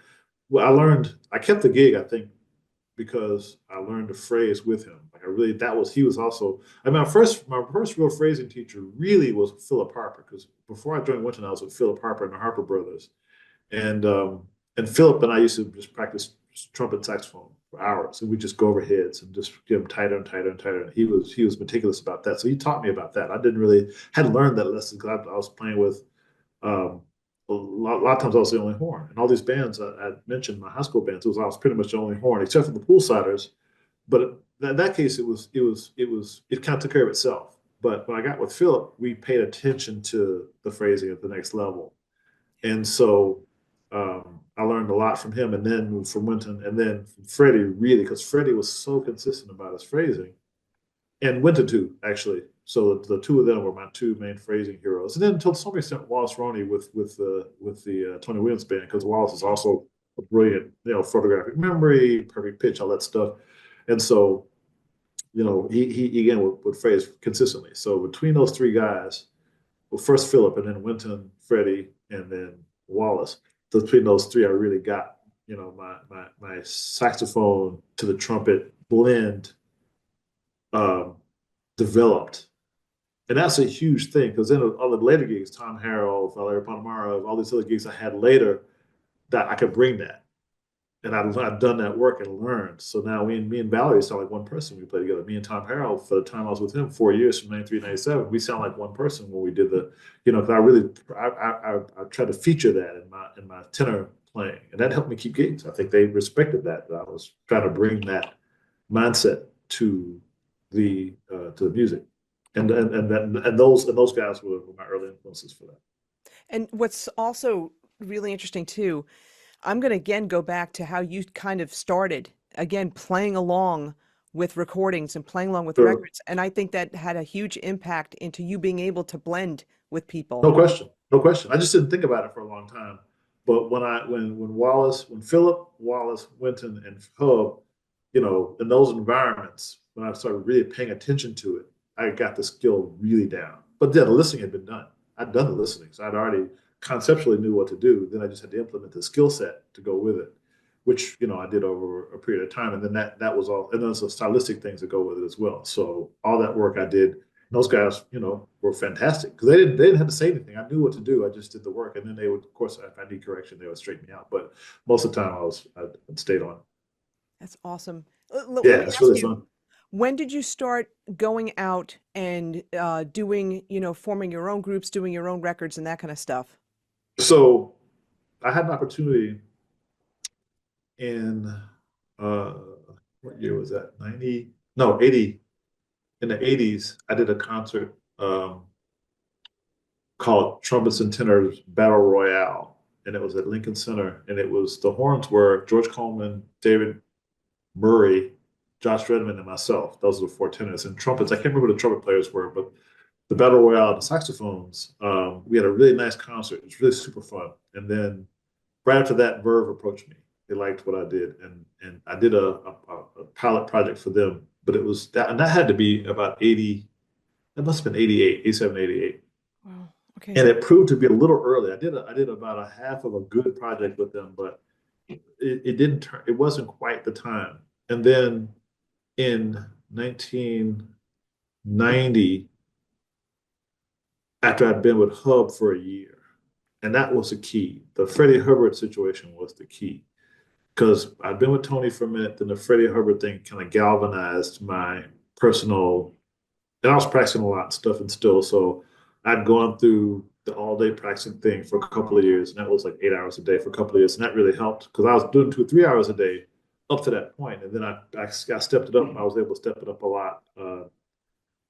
well, I kept the gig, I think, because I learned to phrase with him. Like I really, that was he was also. I mean, my first real phrasing teacher really was Philip Harper, because before I joined Wynton, I was with Philip Harper and the Harper Brothers, and um, and Philip and I used to just practice trumpet saxophone for hours, and we just go over hits and just get them tighter and tighter and tighter. And he was meticulous about that, so he taught me about that. I didn't really hadn't learned that lesson because I was playing with um, a lot of times I was the only horn. And all these bands I mentioned, my high school bands, I was pretty much the only horn, except for the poolsiders. But in that case, it kind of took care of itself. But when I got with Philip, we paid attention to the phrasing at the next level. And so I learned a lot from him, and then from Wynton, and then from Freddie, really, because Freddie was so consistent about his phrasing, and Wynton too, actually. So the two of them were my two main phrasing heroes, and then to some extent Wallace Roney with the Tony Williams band, because Wallace is also a brilliant, photographic memory, perfect pitch, all that stuff, and so he again would phrase consistently. So between those three guys, well, first Philip, and then Wynton, Freddie, and then Wallace. Between those three, I really got my saxophone to the trumpet blend um, developed. And that's a huge thing, because then all the later gigs, Tom Harrell, Valerie Panamara, all these other gigs I had later, that I could bring that. And I've done that work and learned. So now me and Valerie sound like one person. We play together. Me and Tom Harrell, for the time I was with him, 4 years from 93 to 97, we sound like one person when we did because I tried to feature that in my tenor playing. And that helped me keep gigs. I think they respected that I was trying to bring that mindset to the music. And those guys were my early influences for that. And what's also really interesting too, I'm going to again go back to how you kind of started, again, playing along with recordings and playing along with Sure. records. And I think that had a huge impact into you being able to blend with people. No question. No question. I just didn't think about it for a long time. But when Philip, Wallace, Wynton, and Hub, in those environments, when I started really paying attention to it, I got the skill really down. But yeah, the listening had been done. I'd done the listening, so I'd already conceptually knew what to do. Then I just had to implement the skill set to go with it, which I did over a period of time. And then that was all. And there's some stylistic things that go with it as well. So all that work I did, those guys, were fantastic, because they didn't have to say anything. I knew what to do. I just did the work, and then they would, of course, if I need correction, they would straighten me out. But most of the time, I'd stayed on. That's awesome. Yeah, Let me it's ask really you, fun. when did you start going out and doing, forming your own groups, doing your own records and that kind of stuff? So I had an opportunity in uh, what year was that? 90? No, 80. In the 80s, I did a concert called Trumpets and Tenors Battle Royale, and it was at Lincoln Center. And the horns were George Coleman, David Murray, Josh Redmond, and myself. Those are the four tenors. And trumpets, I can't remember who the trumpet players were, but the Battle Royale, the saxophones, we had a really nice concert. It was really super fun. And then right after that, Verve approached me. They liked what I did, and I did a pilot project for them. But it was that, and that had to be about 80. That must have been 88, 87, 88. Wow. Okay. And it proved to be a little early. I did about a half of a good project with them, but it didn't turn. It wasn't quite the time. And then in 1990, after I'd been with Hub for a year, and that was the key. The Freddie Hubbard situation was the key because I'd been with Tony for a minute, then the Freddie Hubbard thing kind of galvanized my personal, and I was practicing a lot of stuff and still. So I'd gone through the all day practicing thing for a couple of years, and that was like 8 hours a day for a couple of years. And that really helped because I was doing 2 or 3 hours a day up to that point. And then I stepped it up, and I was able to step it up a lot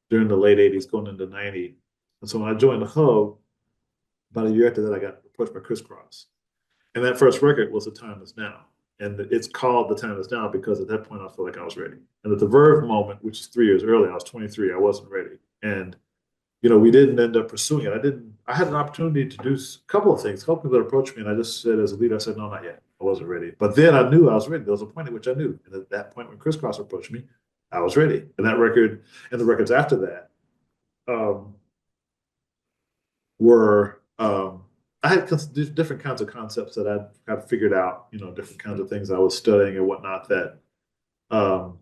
during the late 80s, going into 90. And so when I joined the Hub, about a year after that, I got approached by Crisscross. And that first record was The Time Is Now. And it's called The Time Is Now because at that point I felt like I was ready. And at the Verve moment, which is 3 years early, I was 23, I wasn't ready. And we didn't end up pursuing it. I had an opportunity to do a couple of things. A couple people approached me, and I just said, as a leader, I said, no, not yet. I wasn't ready. But then I knew I was ready. There was a point at which I knew. And at that point, when Crisscross approached me, I was ready. And that record and the records after that um, were, I had different kinds of concepts that I'd kind of figured out, different kinds of things I was studying and whatnot that um,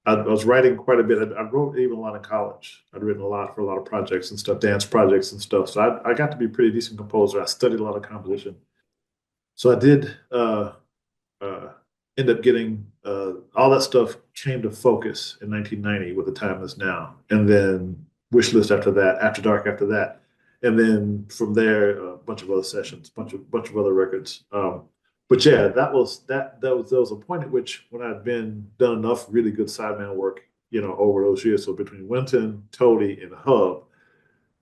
I was writing quite a bit. I wrote even a lot in college. I'd written a lot for a lot of projects and stuff, dance projects and stuff. So I got to be a pretty decent composer. I studied a lot of composition. So I did uh, end up getting all that stuff came to focus in 1990 with The Time Is Now. And then Wishlist after that, After Dark after that. And then from there, a bunch of other sessions, bunch of other records. But yeah, that was a point at which when I'd been done enough really good sideman work, over those years. So between Wynton, Toady, and Hub,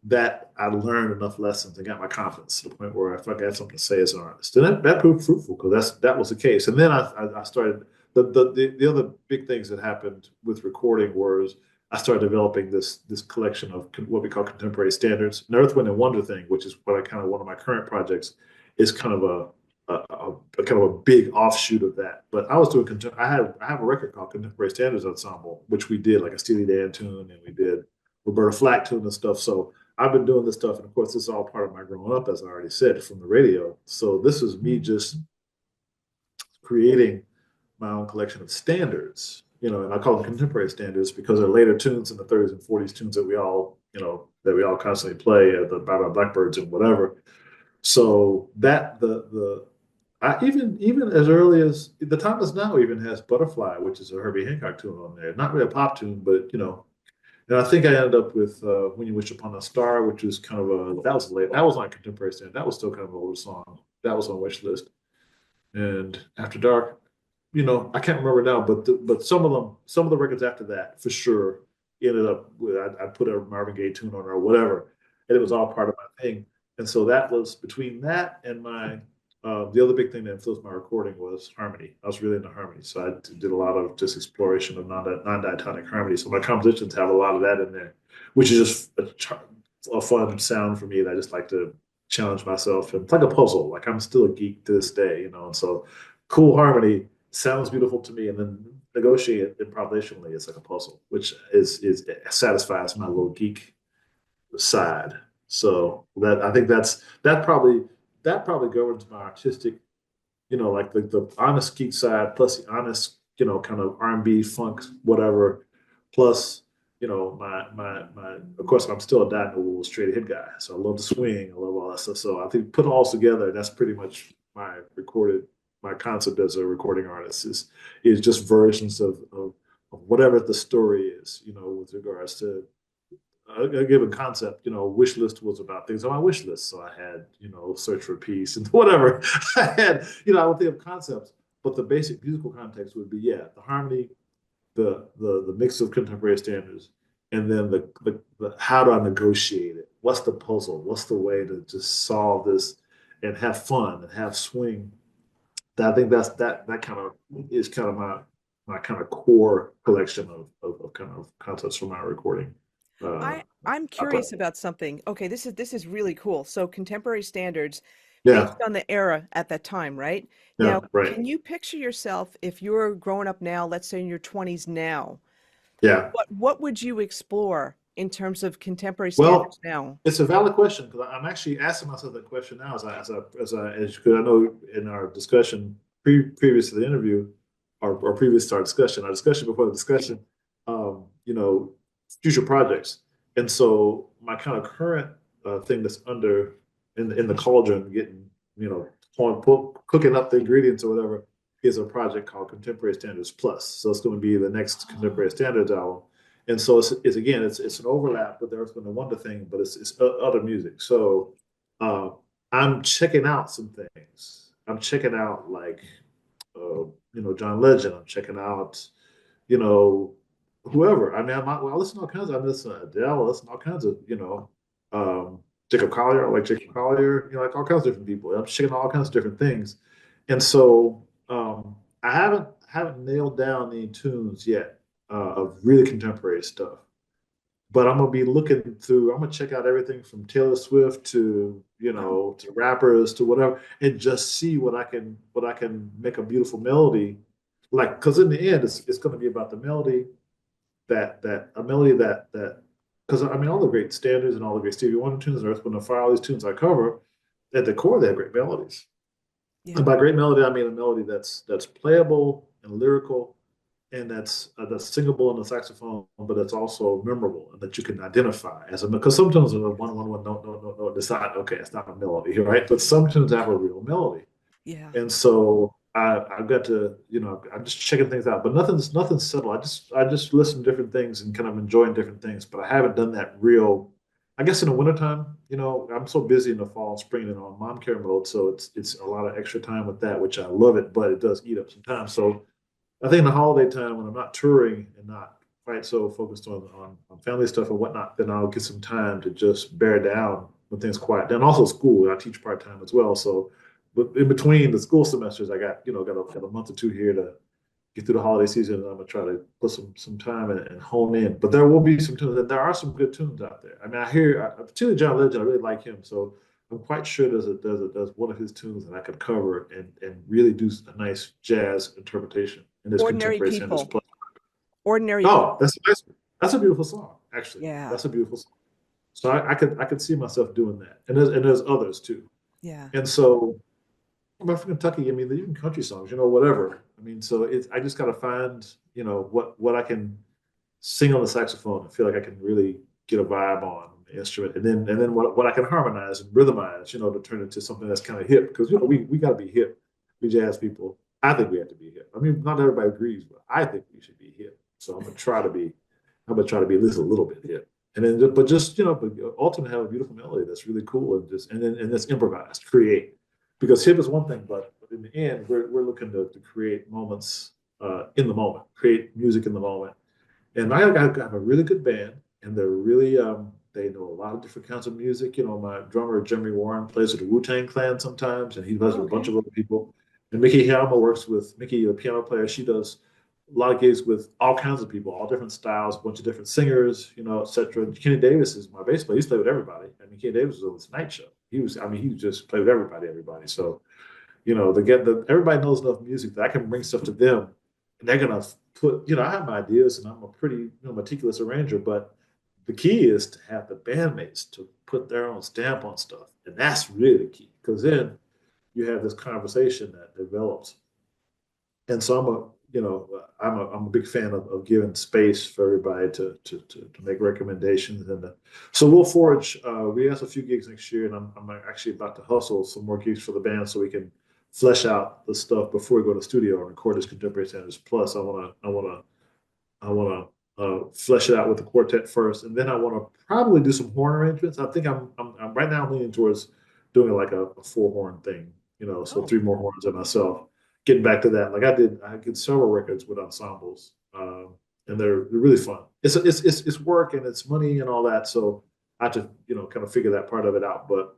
that I learned enough lessons and got my confidence to the point where I felt like I had something to say as an artist, and that proved fruitful because that was the case. And then I started the other big things that happened with recording was I started developing this collection of what we call contemporary standards. And Earth, Wind, and Wonder thing, which is what I kind of one of my current projects, is kind of a kind of a big offshoot of that. But I was doing I have a record called Contemporary Standards Ensemble, which we did like a Steely Dan tune, and we did Roberta Flack tune and stuff. So I've been doing this stuff, and of course, this is all part of my growing up, as I already said, from the radio. So this is me just creating my own collection of standards, and I call them contemporary standards because they're later tunes in the 30s and 40s tunes that we all constantly play at the Bye Bye Blackbirds and whatever. So that the I even as early as The Time Is Now even has Butterfly, which is a Herbie Hancock tune on there. Not really a pop tune, but and I think I ended up with When You Wish Upon a Star, which is kind of that was on a contemporary standard. That was still kind of an older song. That was on Wish List. And After Dark, I can't remember now, but some of the records after that, for sure, ended up with I put a Marvin Gaye tune on or whatever, and it was all part of my thing. And so that was between that and my the other big thing that influenced my recording was harmony. I was really into harmony, so I did a lot of just exploration of non-diatonic harmony. So my compositions have a lot of that in there, which is just a fun sound for me that I just like to challenge myself. And it's like a puzzle. Like I'm still a geek to this day, And so cool harmony sounds beautiful to me, and then negotiate it improvisationally. It's like a puzzle, which is satisfies my little geek side. So that I think that probably governs my artistic, like the honest geek side plus the honest, kind of R&B funk, whatever, plus, of course, I'm still a dyed-in-the-wool straight ahead guy. So I love the swing, I love all that stuff. So I think put it all together, that's pretty much my concept as a recording artist is just versions of whatever the story is, with regards to a given concept. Wish list was about things on my wish list. So I had, search for peace and whatever. I had, I would think of concepts, but the basic musical context would be, yeah, the harmony, the mix of contemporary standards, and then the how do I negotiate it? What's the puzzle? What's the way to just solve this and have fun and have swing? I think that kind of is kind of my kind of core collection of kind of concepts for my recording. Uh, I'm curious about something. Okay, this is really cool. So contemporary standards. Yeah. based on the era at that time, right? Yeah. Now, Right. can you picture yourself if you're growing up now, let's say in your 20s now, Yeah. what would you explore in terms of contemporary Well, standards now? it's a valid question because I'm actually asking myself that question now as because I know in our discussion previous to the interview or previous to our discussion before the discussion, you know, future projects. And so my kind of current thing that's under in the cauldron, getting you know cooking up the ingredients or whatever, is a project called Contemporary Standards Plus. So it's going to be the next Contemporary Standards album. And so it's again, it's an overlap with the Earth, Wind, and Wonder thing, but it's other music. So uh, I'm checking out some things. I'm checking out like John Legend. I'm checking out you know whoever. I mean, I listen to all kinds. I listen to Adele. I listen to all kinds of Jacob Collier. I like Jacob Collier. Like all kinds of different people. I'm checking out all kinds of different things, and so I haven't nailed down any tunes yet of really contemporary stuff. But I'm gonna be looking through. I'm gonna check out everything from Taylor Swift to Wow. to rappers to whatever, and just see what I can make a beautiful melody. Like, because in the end, it's gonna be about the melody that a melody that because I mean all the great standards and all the great Stevie Wonder tunes, Earth, Wind and Fire, all these tunes I cover, at the core they have great melodies. And Yeah. by great melody, I mean a melody that's playable and lyrical, and that's singable on the saxophone, but it's also memorable and that you can identify as a because sometimes a 1 1 1 no decide okay it's not a melody right, but some tunes have a real melody, Yeah. and so I've got to I'm just checking things out, but nothing's settled. I just listen to different things and kind of enjoying different things, but I haven't done that real. I guess in the wintertime, I'm so busy in the fall and spring and on mom care mode, so it's a lot of extra time with that, which I love it, but it does eat up some time. So I think in the holiday time when I'm not touring and not quite so focused on family stuff and whatnot, then I'll get some time to just bear down when things quiet down. Also, school, I teach part time as well, so but in between the school semesters, I got got a month or two here to get through the holiday season, and I'm gonna try to put some time and hone in. But there will be some tunes. There are some good tunes out there. I mean, particularly John Legend. I really like him, so I'm quite sure there's one of his tunes that I could cover and really do a nice jazz interpretation in this Ordinary contemporary standards people. play. Ordinary Oh, people. that's a nice one. That's a beautiful song, actually. Yeah. That's a beautiful song. So I could see myself doing that, and there's others too. Yeah. And so I'm from Kentucky. I mean, even country songs, whatever. I mean, so I just got to find, what I can sing on the saxophone and feel like I can really get a vibe on the instrument, and then what I can harmonize and rhythmize, to turn into something that's kind of hip. Because we got to be hip. We jazz people. I think we have to be hip. I mean, not everybody agrees, but I think we should be hip. So I'm gonna try to be at least a little bit hip. And then, but just but ultimately have a beautiful melody that's really cool and that's improvised, create. Because hip is one thing, but in the end, we're looking to create moments in the moment, create music in the moment. And I got a really good band, and they're really they know a lot of different kinds of music. My drummer Jeremy Warren plays with the Wu-Tang Clan sometimes, and he plays with a bunch Okay. of other people. And Mickey Helmer works with Mickey, the piano player. She does a lot of gigs with all kinds of people, all different styles, a bunch of different singers, etc. Kenny Davis is my bass player. He's played with everybody. I mean, Kenny Davis was on the Tonight Show. He just played with everybody. So everybody knows enough music that I can bring stuff to them, and they're gonna put. I have my ideas, and I'm a pretty meticulous arranger, but the key is to have the bandmates to put their own stamp on stuff, and that's really the key because then you have this conversation that develops. And so I'm a big fan of giving space for everybody to make recommendations, and so we'll forge. We have a few gigs next year, and I'm actually about to hustle some more gigs for the band so we can flesh out the stuff before we go to the studio and record this Contemporary Standards Plus. I want to flesh it out with the quartet first, and then I want to probably do some horn arrangements. I think I'm right now leaning towards doing like a four horn thing, so Oh, three more horns than myself. Getting back to that, like I did several records with ensembles, and they're really fun. It's work and it's money and all that, so I have to kind of figure that part of it out. But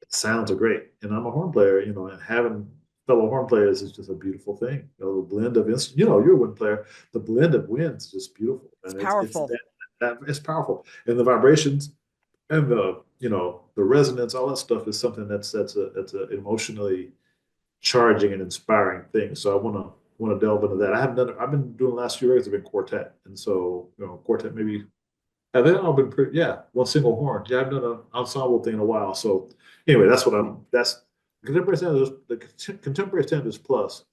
sounds are great. And I'm a horn player, and having fellow horn players is just a beautiful thing. The blend of instruments, you're a wind player. The blend of winds is just beautiful, it's and it's powerful. that it's powerful, and the vibrations and the the resonance, all that stuff is something that's a emotionally charging and inspiring thing. So I want to delve into that. I haven't done it. I've been doing the last few records have been quartet, and so quartet maybe. Have they all been pretty? Yeah, one single horn. Yeah, I've done an ensemble thing in a while. So anyway, that's contemporary standards. The contemporary standards plus.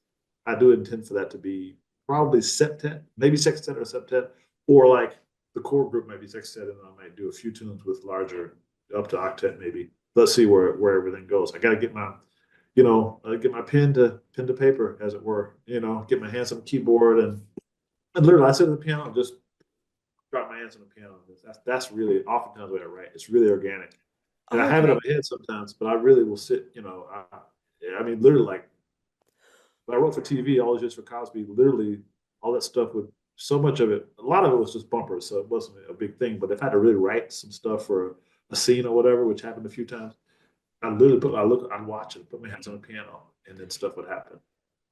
I do intend for that to be probably septet, maybe sextet or septet, or like the core group might be sextet, and I might do a few tunes with larger up to octet maybe. Let's see where everything goes. I got to get my get my pen to paper, as it were. Get my hands on the keyboard and literally I sit at the piano and just drop my hands on the piano. That's really oftentimes the way I write. It's really organic, and I Oh, have it in okay. my head sometimes, but I really will sit. I mean, literally, like when I wrote for TV, all those years for Cosby, literally all that stuff with so much of it, a lot of it was just bumpers, so it wasn't a big thing. But if I had to really write some stuff for a scene or whatever, which happened a few times, I literally I'd watch it, put my hands on the piano, and then stuff would happen. Co-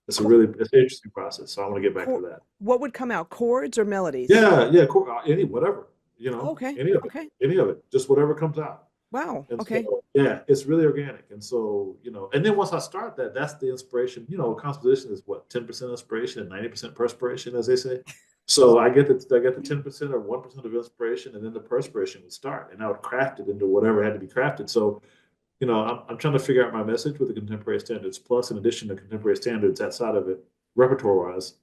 It's an interesting process. So I want to get back to co- that. what would come out? Chords or melodies? Yeah, yeah, cool. Any whatever, Okay. Okay. any of it, just whatever comes out. Wow. And Okay. so, yeah, it's really organic. And so, and then once I start that, that's the inspiration. Composition is what, 10% inspiration and 90% perspiration, as they say. So I get the 10% or 1% of inspiration, and then the perspiration would start, and I would craft it into whatever had to be crafted. So, I'm trying to figure out my message with the contemporary standards. Plus, in addition to contemporary standards outside of it, repertoire wise,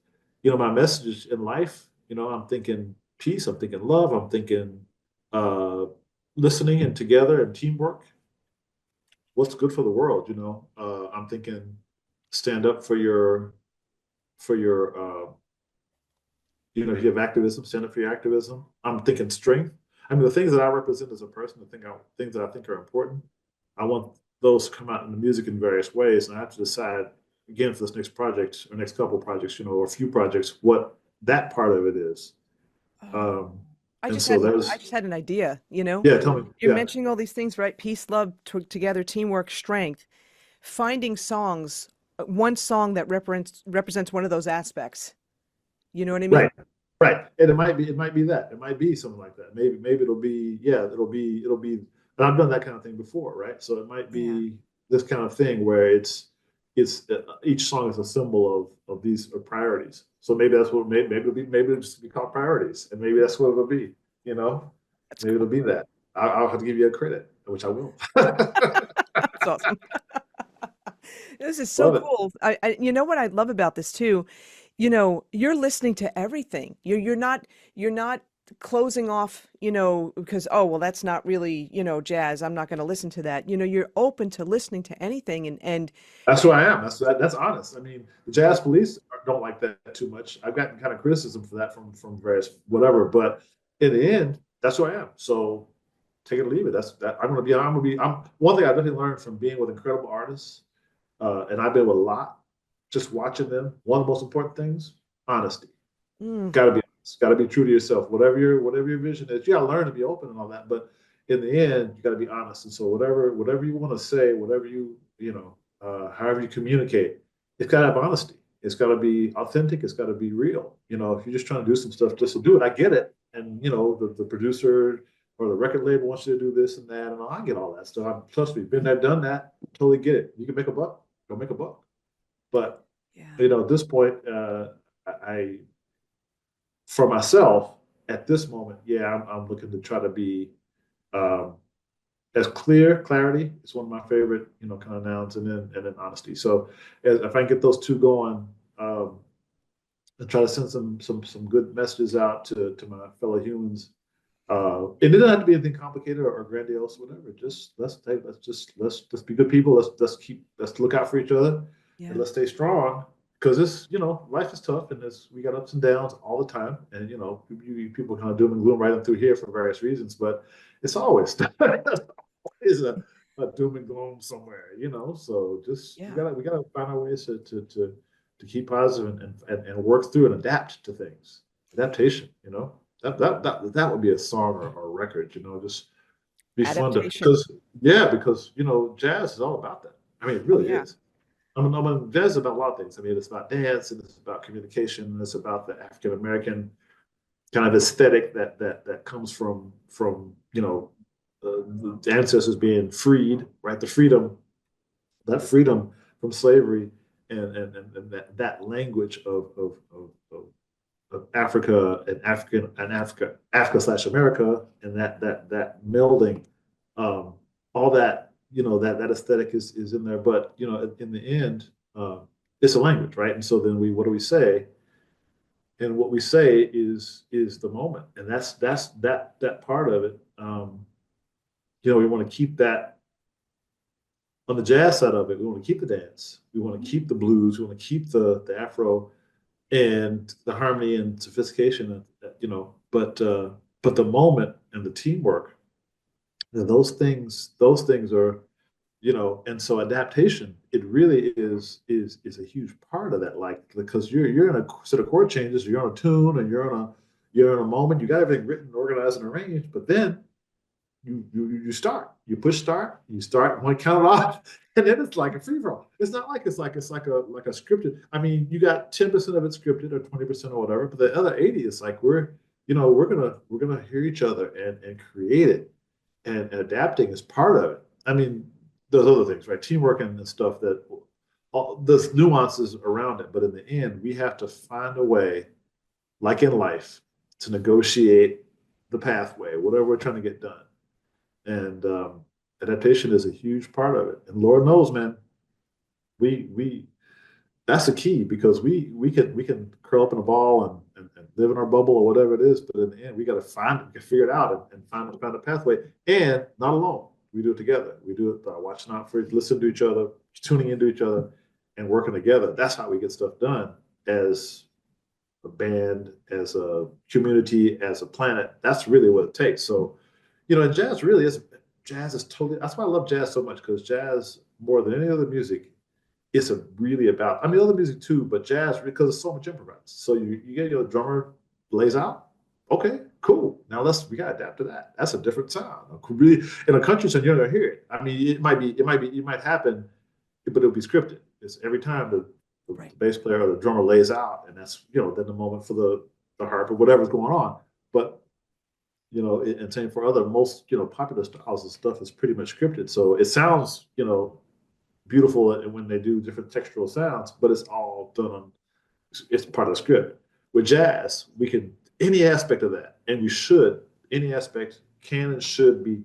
my message in life, I'm thinking peace, I'm thinking love, I'm thinking uh, listening and together and teamwork. What's good for the world, I'm thinking stand up for your if you have activism, stand up for your activism. I'm thinking strength. I mean, the things that I represent as a person, things that I think are important, I want those to come out in the music in various ways, and I have to decide again for this next project or next couple of projects, or a few projects, what that part of it is. Oh, Um, and so I there's just had an idea, you know? yeah, tell me, You're yeah, mentioning all these things, right? Peace, love, together, teamwork, strength. Finding songs, one song that represents one of those aspects. You know what I mean? right, right, and it might be that, it might be something like that. Maybe it'll be yeah, it'll be. And I've done that kind of thing before, right? So it might Yeah. be this kind of thing where it's each song is a symbol of these priorities. So maybe that's what maybe it'll just be called priorities, and maybe that's what it'll be. You know, That's maybe it'll cool. be that. I'll have to give you a credit, which I will. That's awesome. This is so Love it. cool. You know what I love about this too? You're listening to everything. You're not closing off, because, oh, well, that's not really, jazz. I'm not going to listen to that. You're open to listening to anything and That's who I am. That's honest. I mean, the jazz police don't like that too much. I've gotten kind of criticism for that from various whatever, but in the end, that's who I am. So take it or leave it. That's that. I'm one thing I definitely learned from being with incredible artists, and I've been with a lot. Just watching them. One of the most important things: honesty. mm, Got to be honest. Got to be true to yourself. Whatever your vision is, you got to learn to be open and all that. But in the end, you got to be honest. And so whatever you want to say, whatever however you communicate, it's got to have honesty. It's got to be authentic. It's got to be real. If you're just trying to do some stuff just to do it, I get it. And the producer or the record label wants you to do this and that, and I get all that stuff. Trust me, been there, done that. Totally get it. You can make a buck. Go make a buck. But yeah. at this point, I for myself at this moment, yeah, I'm looking to try to be um, as clarity is one of my favorite, kind of nouns, and then honesty. So if I can get those two going, and try to send some good messages out to my fellow humans. And it doesn't have to be anything complicated or grandiose, whatever. Just let's be good people. Let's look out for each other, and Yeah. let's stay strong. Because life is tough, and we got ups and downs all the time. And people kind of doom and gloom right up through here for various reasons, but it's always is a doom and gloom somewhere. So just Yeah. we gotta find our ways to keep positive and work through and adapt to things. Adaptation. That would be a song or a record. Just be fun to Adaptation. because jazz is all about that. I mean, it Oh, really yeah. is. I mean, jazz is about a lot of things. I mean, it's about dance, and it's about communication, and it's about the African American kind of aesthetic that comes from the ancestors being freed, right? That freedom from slavery, and that language of Africa and Africa slash America, and that melding, um, all that, that aesthetic is in there. But in the end, it's a language, right? And so then what do we say? And what we say is the moment, and that part of it. We want to keep that on the jazz side of it. We want to keep the dance. We want to keep the blues. We want to keep the Afro and the harmony and sophistication, but the moment and the teamwork, those things are, and so adaptation, it really is a huge part of that, like, because you're in a set of chord changes, you're on a tune, and you're in a moment, you got everything written, organized, and arranged, but then you push start, you start, want to count it off, and then it's like a free roll. It's not like it's like a scripted. I mean, you got 10% of it scripted or 20% or whatever, but the other 80 is like we're gonna hear each other and create it, and adapting is part of it. I mean, those other things, right? Teamwork and stuff, that all those nuances around it, but in the end, we have to find a way, like in life, to negotiate the pathway, whatever we're trying to get done. And adaptation is a huge part of it. And Lord knows, man, we that's the key, because we can curl up in a ball and live in our bubble or whatever it is, but in the end, we got to figure it out, and find a pathway. And not alone, we do it together. We do it by watching out for it, listening to each other, tuning into each other, and working together. That's how we get stuff done as a band, as a community, as a planet. That's really what it takes. So, and jazz is totally, that's why I love jazz so much, because jazz, more than any other music, it's really about, I mean, other music too, but jazz, because it's so much improvised. So you get your drummer lays out. Okay, cool. Now we gotta adapt to that. That's a different sound. Really, in a country song, you're not gonna hear it. I mean, it might happen, but it'll be scripted. It's every time the bass player or the drummer lays out, and that's, then the moment for the harp or whatever's going on. But and same for other most popular styles and stuff is pretty much scripted. So it sounds beautiful when they do different textural sounds, but it's all done on, it's part of the script. With jazz, we can, any aspect of that, and we should, any aspect can and should be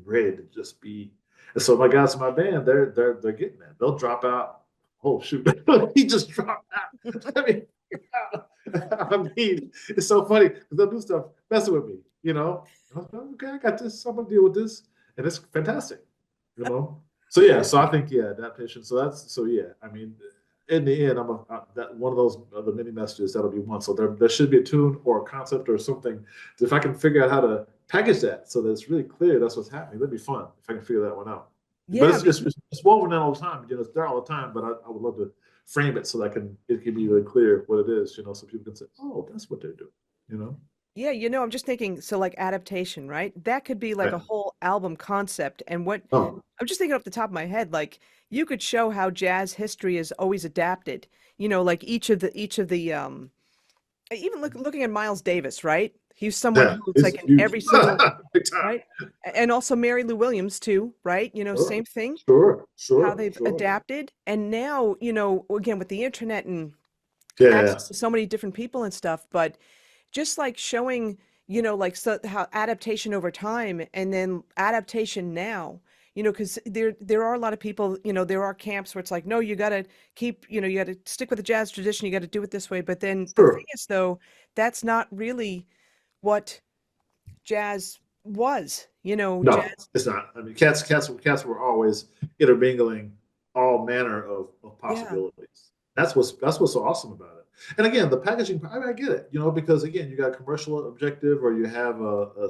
ready to just be. And so my guys in my band, they're getting that. They'll drop out. Oh shoot, he just dropped out. I mean, I mean, it's so funny because they'll do stuff messing with me. Okay, I got this. I'm gonna deal with this, and it's fantastic. So yeah, so I think, yeah, adaptation. So yeah. I mean, in the end, that one of those other mini messages, that'll be one. So there should be a tune or a concept or something. If I can figure out how to package that so that it's really clear that's what's happening, that'd be fun if I can figure that one out. Yeah, But it's woven in all the time. It's there all the time. But I would love to frame it so that it can be really clear what it is. So people can say, oh, that's what they're doing. yeah, I'm just thinking, so like adaptation, right? That could be like a Right. whole album concept. And what Oh, I'm just thinking off the top of my head, like you could show how jazz history is always adapted. Like each of the even looking at Miles Davis, right? He's someone yeah, who's it's like in huge. every single, Big time. right? And also Mary Lou Williams too, right? Sure, Same thing, sure, how sure, they've sure. adapted. And now, again with the internet and Yeah, access to so many different people and stuff, but just like showing, like so how adaptation over time and then adaptation now, because there are a lot of people, there are camps where it's like, no, you got to keep, you got to stick with the jazz tradition, you got to do it this way. But then the thing sure. is, though, that's not really what jazz was, No, jazz. it's not. I mean, cats were always intermingling all manner of Yeah, possibilities. That's what's so awesome about it. And again, the packaging, I get it, because again, you got a commercial objective or you have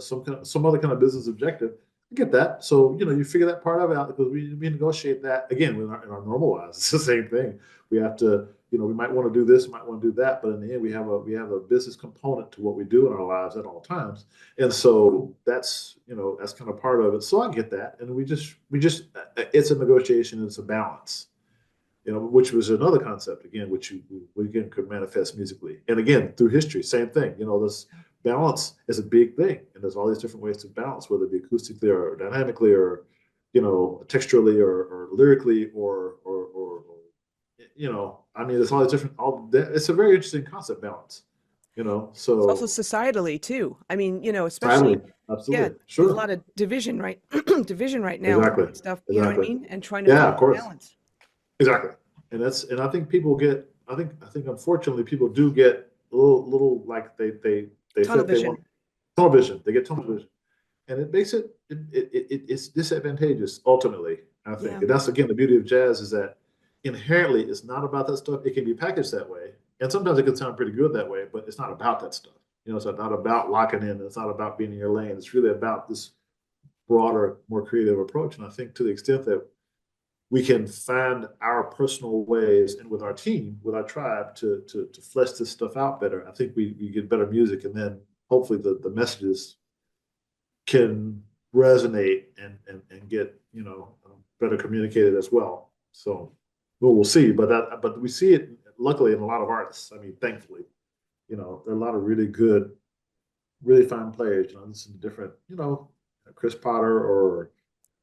some other kind of business objective. I get that. So you figure that part of it out, because we negotiate that again in our normal lives. It's the same thing. We have to, we might want to do this, we might want to do that, but in the end, we have a business component to what we do in our lives at all times. And so that's kind of part of it. So I get that. And we just it's a negotiation, it's a balance, which was another concept again, which we again could manifest musically. And again, through history, same thing. This balance is a big thing, and there's all these different ways to balance, whether it be acoustically or dynamically or texturally or lyrically or I mean, there's all these different. All that, it's a very interesting concept, balance. It's also So societally too. I mean, especially, sadly, yeah, absolutely, there's a sure, lot of division, right? Division right now exactly, and stuff, you know what I exactly, mean? And trying to yeah, find of course, balance. exactly, and I think people get. I think unfortunately people do get a little like they Tunnel think they want vision. tunnel vision. They get tunnel vision, and it makes it's disadvantageous ultimately. I think, Yeah. and that's again the beauty of jazz is that inherently it's not about that stuff. It can be packaged that way, and sometimes it can sound pretty good that way, but it's not about that stuff. It's not about locking in. It's not about being in your lane. It's really about this broader, more creative approach. And I think to the extent that we can find our personal ways and with our team, with our tribe, to flesh this stuff out better, I think we get better music, and then hopefully the messages can resonate and get better communicated as well. So we'll see, but we see it luckily in a lot of artists. I mean, thankfully, there are a lot of really good, really fine players. Listen to different, Chris Potter or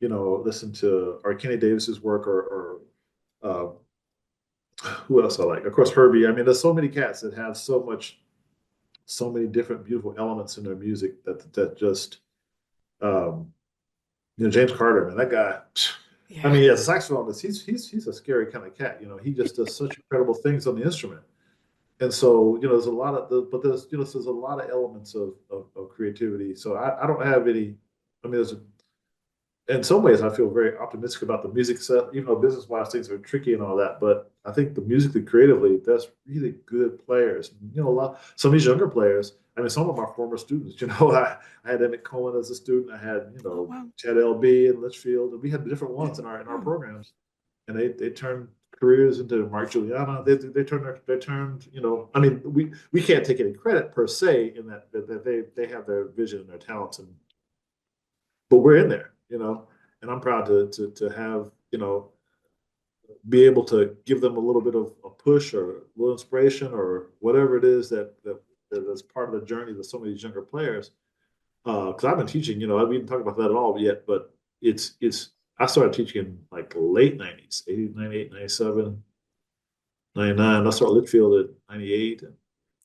listen to or Kenny Davis's work or who else I like. Of course, Herbie. I mean, there's so many cats that have so many different beautiful elements in their music that just um, James Carter, man, that guy. I Yeah. mean, as a saxophonist, he's a scary kind of cat. He just does such incredible things on the instrument. And so, there's a lot of but there's a lot of elements of creativity. So I don't have any. I mean, in some ways, I feel very optimistic about the music set, even though business wise things are tricky and all that. But I think the musically, creatively, that's really good players. Some of these younger players. I mean, some of my former students. I had Emmett Cohen as a student. I had Oh, wow. Chad LB and Litchfield, and we had different ones in our Wow. programs, and they turned careers into Mark Juliana. They turned. I mean, we can't take any credit per se in that they have their vision and their talents and but we're in there, and I'm proud to have, be able to give them a little bit of a push or a little inspiration or whatever it is that's part of the journey with some of these younger players. Because I've been teaching, we didn't talk about that at all yet, but it's I started teaching in like late 90s, 80, 98, 97, 99. I started Litchfield at 98 and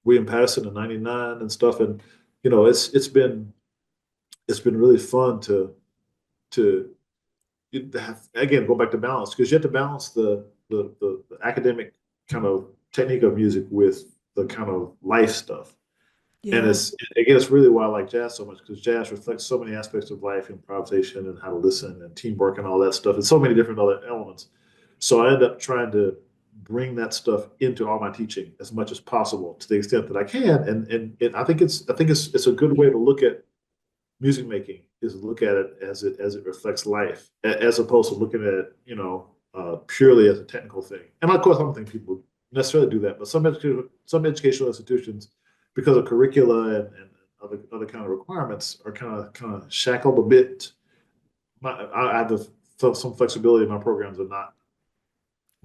William Patterson in 99 and stuff. And, it's been really fun to again go back to balance because you have to balance the academic kind of technique of music with the kind of life stuff. And Yeah. it's really why I like jazz so much because jazz reflects so many aspects of life, improvisation and how to listen and teamwork and all that stuff, and so many different other elements. So I end up trying to bring that stuff into all my teaching as much as possible to the extent that I can. And I think it's a good way to look at music making is look at it as it reflects life, as opposed to looking at it, purely as a technical thing. And of course, I don't think people necessarily do that, but some educational institutions, because of curricula and other kind of requirements, are kind of shackled a bit. I have some flexibility in my programs and not,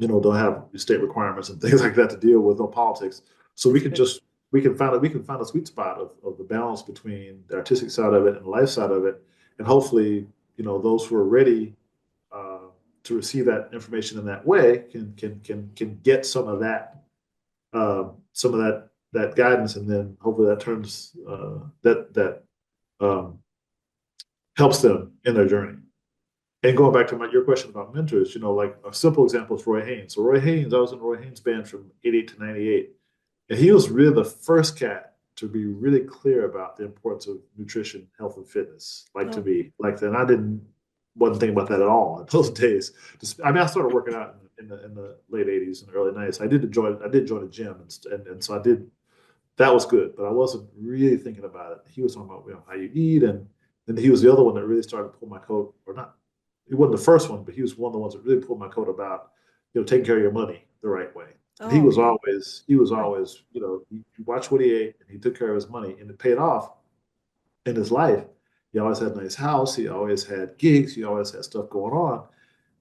don't have state requirements and things like that to deal with, no politics. So we That's can good. just we can find a sweet spot of the balance between the artistic side of it and the life side of it, and hopefully, those who are ready uh, to receive that information in that way can get some of that guidance, and then hopefully that turns that um, helps them in their journey. And going back to your question about mentors, like a simple example is Roy Haynes. So Roy Haynes, I was in Roy Haynes' band from '88 to '98, and he was really the first cat to be really clear about the importance of nutrition, health, and fitness. Like to Oh, me, like then I wasn't thinking about that at all in those days. I mean, I started working out in the late '80s and early '90s. I did join a gym, and so I did. That was good, but I wasn't really thinking about it. He was talking about how you eat, and he was the other one that really started to pull my coat, or not. He wasn't the first one, but he was one of the ones that really pulled my coat about taking care of your money the right way. And he oh, was yeah. always he was Right. always he watched what he ate and he took care of his money and it paid off in his life. He always had a nice house. He always had gigs. He always had stuff going on.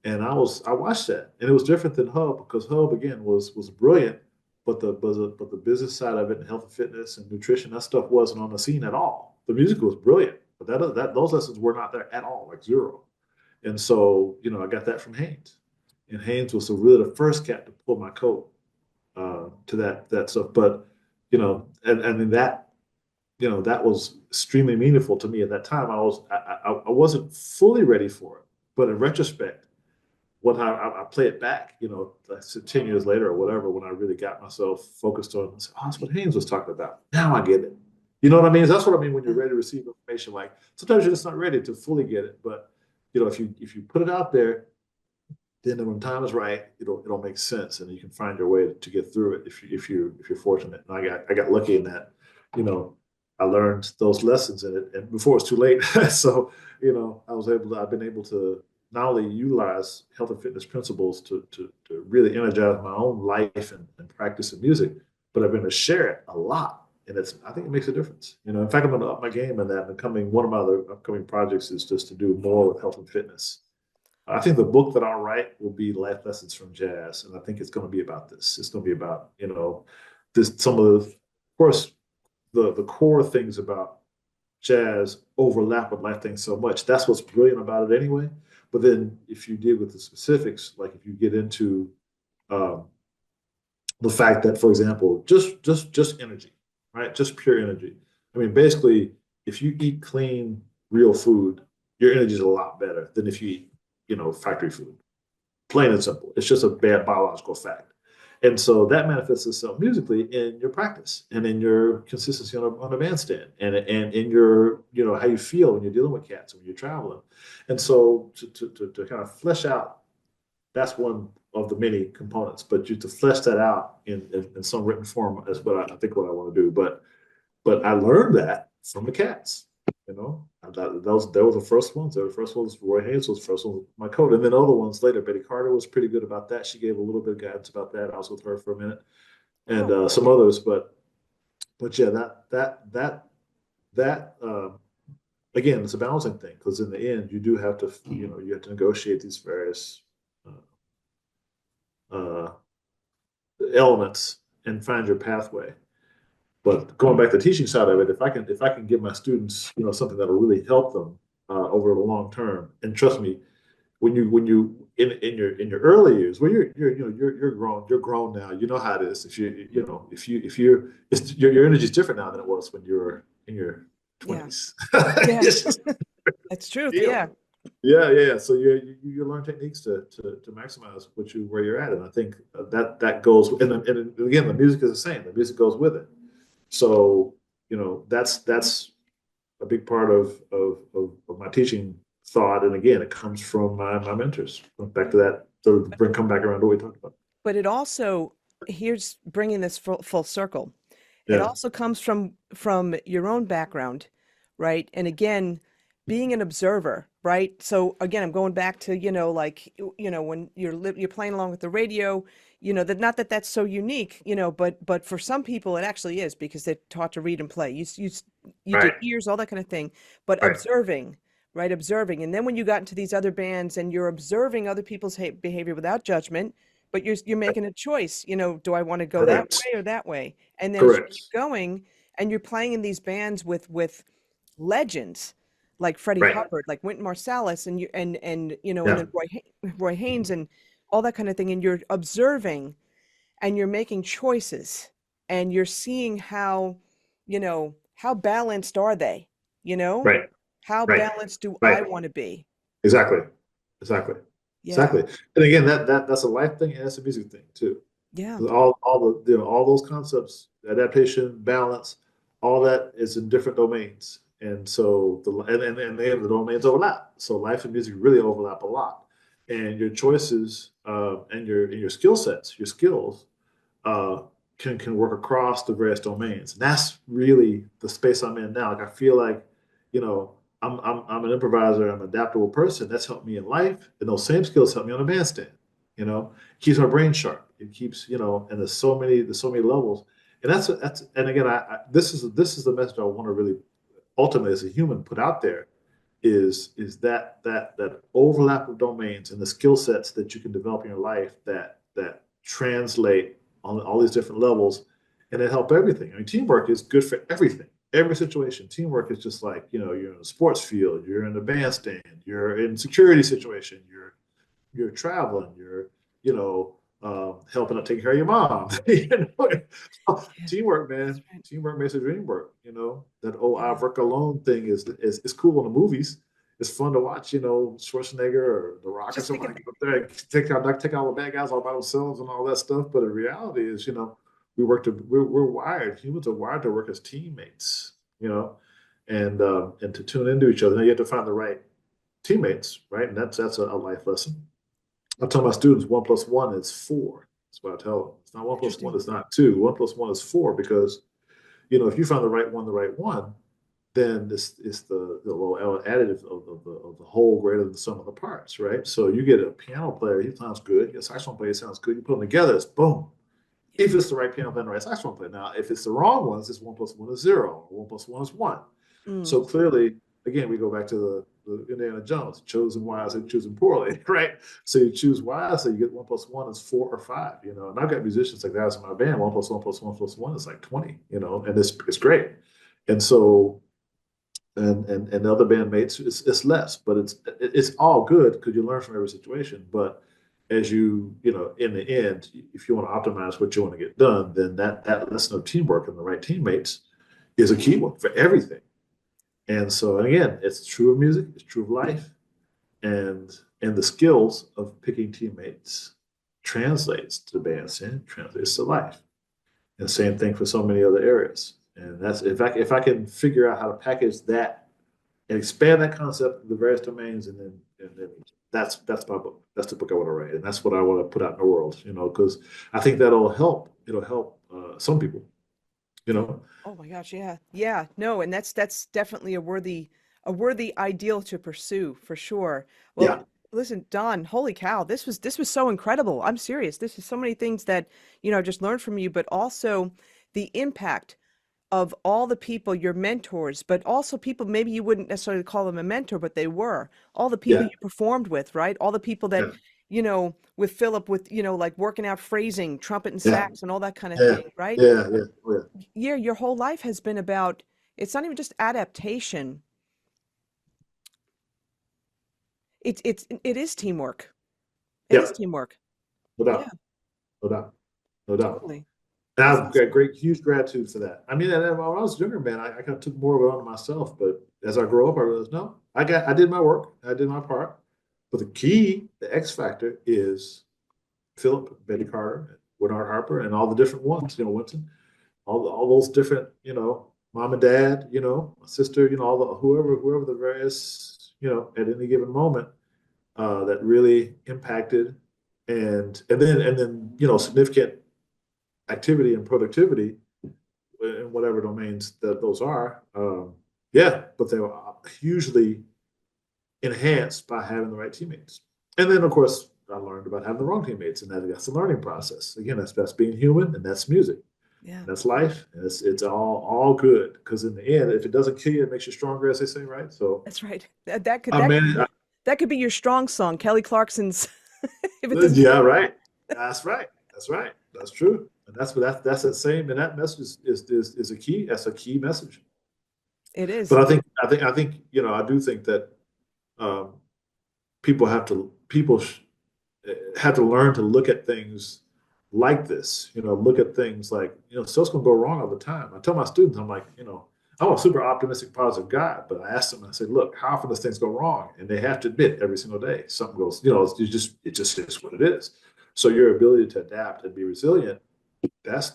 And I watched that, and it was different than Hub because Hub again was brilliant, but the business side of it and health and fitness and nutrition, that stuff wasn't on the scene at all. The music was brilliant, but that those lessons were not there at all, like zero. And so, I got that from Haynes. And Haynes was really the first cat to pull my coat to that stuff. But, and then that was extremely meaningful to me at that time. I wasn't fully ready for it, but in retrospect, when I play it back, like 10 years later or whatever, when I really got myself focused on, I said, oh, that's what Haynes was talking about. Now I get it. You know what I mean? That's what I mean when you're ready to receive information. Like sometimes you're just not ready to fully get it, but if you put it out there, then when time is right, it'll make sense, and you can find your way to get through it if you're fortunate. And I got lucky in that, I learned those lessons in it, and before it's too late. So I've been able to not only utilize health and fitness principles to really energize my own life and practice of music, but I've been able to share it a lot. And I think it makes a difference. In fact, I'm going to up my game in that. One of my other upcoming projects is just to do more with health and fitness. I think the book that I'll write will be Life Lessons from Jazz. And I think it's going to be about this. It's going to be about, some of course, the core things about jazz overlap with life things so much. That's what's brilliant about it anyway. But then if you deal with the specifics, like if you get into the fact that, for example, just energy, right? Just pure energy. I mean, basically, if you eat clean, real food, your energy is a lot better than if you eat, factory food. Plain and simple. It's just a bad biological fact. And so that manifests itself musically in your practice and in your consistency on a bandstand and in your, how you feel when you're dealing with cats and when you're traveling. And so to kind of flesh out, that's one of the many components, but to flesh that out in some written form is what I think what I want to do. But I learned that from the cats. They were the first ones. They were the first ones. Roy Haynes was the first one with my code, and then other ones later. Betty Carter was pretty good about that. She gave a little bit of guidance about that. I was with her for a minute, and some others. But yeah, that again, it's a balancing thing because in the end, you do have to you have to negotiate these various elements and find your pathway. But going back to the teaching side of it, if I can give my students, something that'll really help them over the long term, and trust me, when you in your early years, when you're grown now, you know how it is. If your energy is different now than it was when you were in your 20s. Yeah. That's true. Yeah. Yeah. So you learn techniques to maximize where you're at, and I think that goes. And again, the music is the same. The music goes with it. So, that's a big part of my teaching thought. And again, it comes from my mentors. Back to that, come back around to what we talked about. But it also, here's bringing this full circle. It Yeah. also comes from your own background, right? And again, being an observer, right? So again, I'm going back to, when you're playing along with the radio, that not that that's so unique, but for some people it actually is because they're taught to read and play. You Right. did ears, all that kind of thing, but Right. observing, right? Observing. And then when you got into these other bands and you're observing other people's behavior without judgment, but you're making a choice, do I want to go that Correct. way or that way? And then as you keep Correct. going and you're playing in these bands with legends like Freddie Right. Hubbard, like Wynton Marsalis, and and Yeah. then Roy Haynes and all that kind of thing, and you're observing and you're making choices and you're seeing how balanced are they? Right. How Right. balanced do I Right. want to be? Exactly. Exactly. Yeah, Exactly. And again, that's a life thing and that's a music thing too. yeah, 'Cause all those concepts, adaptation, balance, all that is in different domains. And so and they have the domains overlap. So life and music really overlap a lot. And your choices and your skill sets, your skills uh, can work across the various domains. And that's really the space I'm in now. Like I feel like, I'm an improviser, I'm an adaptable person. That's helped me in life. And those same skills help me on a bandstand. It keeps my brain sharp. It keeps, and there's so many levels. And and again, this is the message I want to really ultimately as a human put out there is that overlap of domains and the skill sets that you can develop in your life that translate on all these different levels, and it helped everything. I mean, teamwork is good for everything, every situation. Teamwork is just like, you're in a sports field, you're in a bandstand, you're in a security situation, you're traveling, you're, helping out taking care of your mom. Yeah, Teamwork, that's man. right. Teamwork makes the dream work. That old I Yeah. work alone thing is cool in the movies. It's fun to watch, Schwarzenegger or The Rock or Just think somebody about get up there and take out all the bad guys all by themselves and all that stuff. But the reality is, we're wired. Humans are wired to work as teammates, and to tune into each other. Now you have to find the right teammates, right? And that's a life lesson. I tell my students 1 plus 1 is 4. That's what I tell them. It's not 1 plus 1 interesting. is not 2. 1 plus 1 is 4 because if you find the right one, then this is the little additive of the whole greater than the sum of the parts, right? So you get a piano player, he sounds good. You get a saxophone player, he sounds good. You put them together, it's boom. Yeah. If it's the right piano player and the right saxophone player. Now, if it's the wrong ones, it's 1 plus 1 is 0. 1 plus 1 is 1. Mm. So clearly, again, we go back to the Indiana Jones, chosen wisely, chosen poorly, right? So you choose wisely, you get 1 plus 1 is 4 or 5, And I've got musicians like that in my band. 1 plus 1 plus 1 plus 1 is like 20, and it's great. And so, and the other bandmates, it's less, but it's all good because you learn from every situation. But as in the end, if you want to optimize what you want to get done, then that lesson of teamwork and the right teammates is a key one for everything. And so, again, it's true of music, it's true of life, and the skills of picking teammates translates to band scene, translates to life. And same thing for so many other areas. And that's if I can figure out how to package that and expand that concept to the various domains, and then that's my book. That's the book I want to write, and that's what I want to put out in the world. Because I think that'll help. It'll help some people. You know. Oh my gosh, yeah. Yeah, no, and that's definitely a worthy ideal to pursue for sure. Well, Yeah. listen, Don, holy cow, this was so incredible. I'm serious. This is so many things that, I just learned from you, but also the impact of all the people, your mentors, but also people maybe you wouldn't necessarily call them a mentor, but they were. All the people Yeah. you performed with, right? All the people that, Yeah. with Philip, with, like working out phrasing, trumpet and Yeah. sax and all that kind of Yeah. thing, right? Yeah. Yeah. Oh, yeah. Yeah, your whole life has been about, it's not even just adaptation. It is teamwork. It is Yeah. teamwork. No Yeah, doubt. No doubt. No doubt. totally. And That's I've got awesome. great, huge gratitude for that. I mean, and when I was younger, man, I kind of took more of it onto myself. But as I grow up, I realized, no, I did my work, I did my part. But the key, the X factor is Philip, Betty Carter, Bernard Harper, and all the different ones, Wynton, all those different, mom and dad, my sister, all the whoever the various, at any given moment, that really impacted, and then significant activity and productivity in whatever domains that those are. Yeah, but they were hugely enhanced by having the right teammates. And then, of course, I learned about having the wrong teammates, and that's a learning process. Again, that's being human, and that's music, Yeah, and that's life, and it's all good. Because in the end, if it doesn't kill you, it makes you stronger, as they say, right? So that's right. That could I that could mean, be that could be your strong song, Kelly Clarkson's if it doesn't yeah, kill you. right. That's right. That's right. That's true. And that's the same. And that message is a key. That's a key message. It But is. I think I do think that um, people have to learn to look at things like this. Look at things like stuff's gonna go wrong all the time. I tell my students, I'm like, I'm a super optimistic, positive guy, but I ask them, I say, look, how often does things go wrong? And they have to admit every single day something goes. It just is what it is. So your ability to adapt and be resilient, that's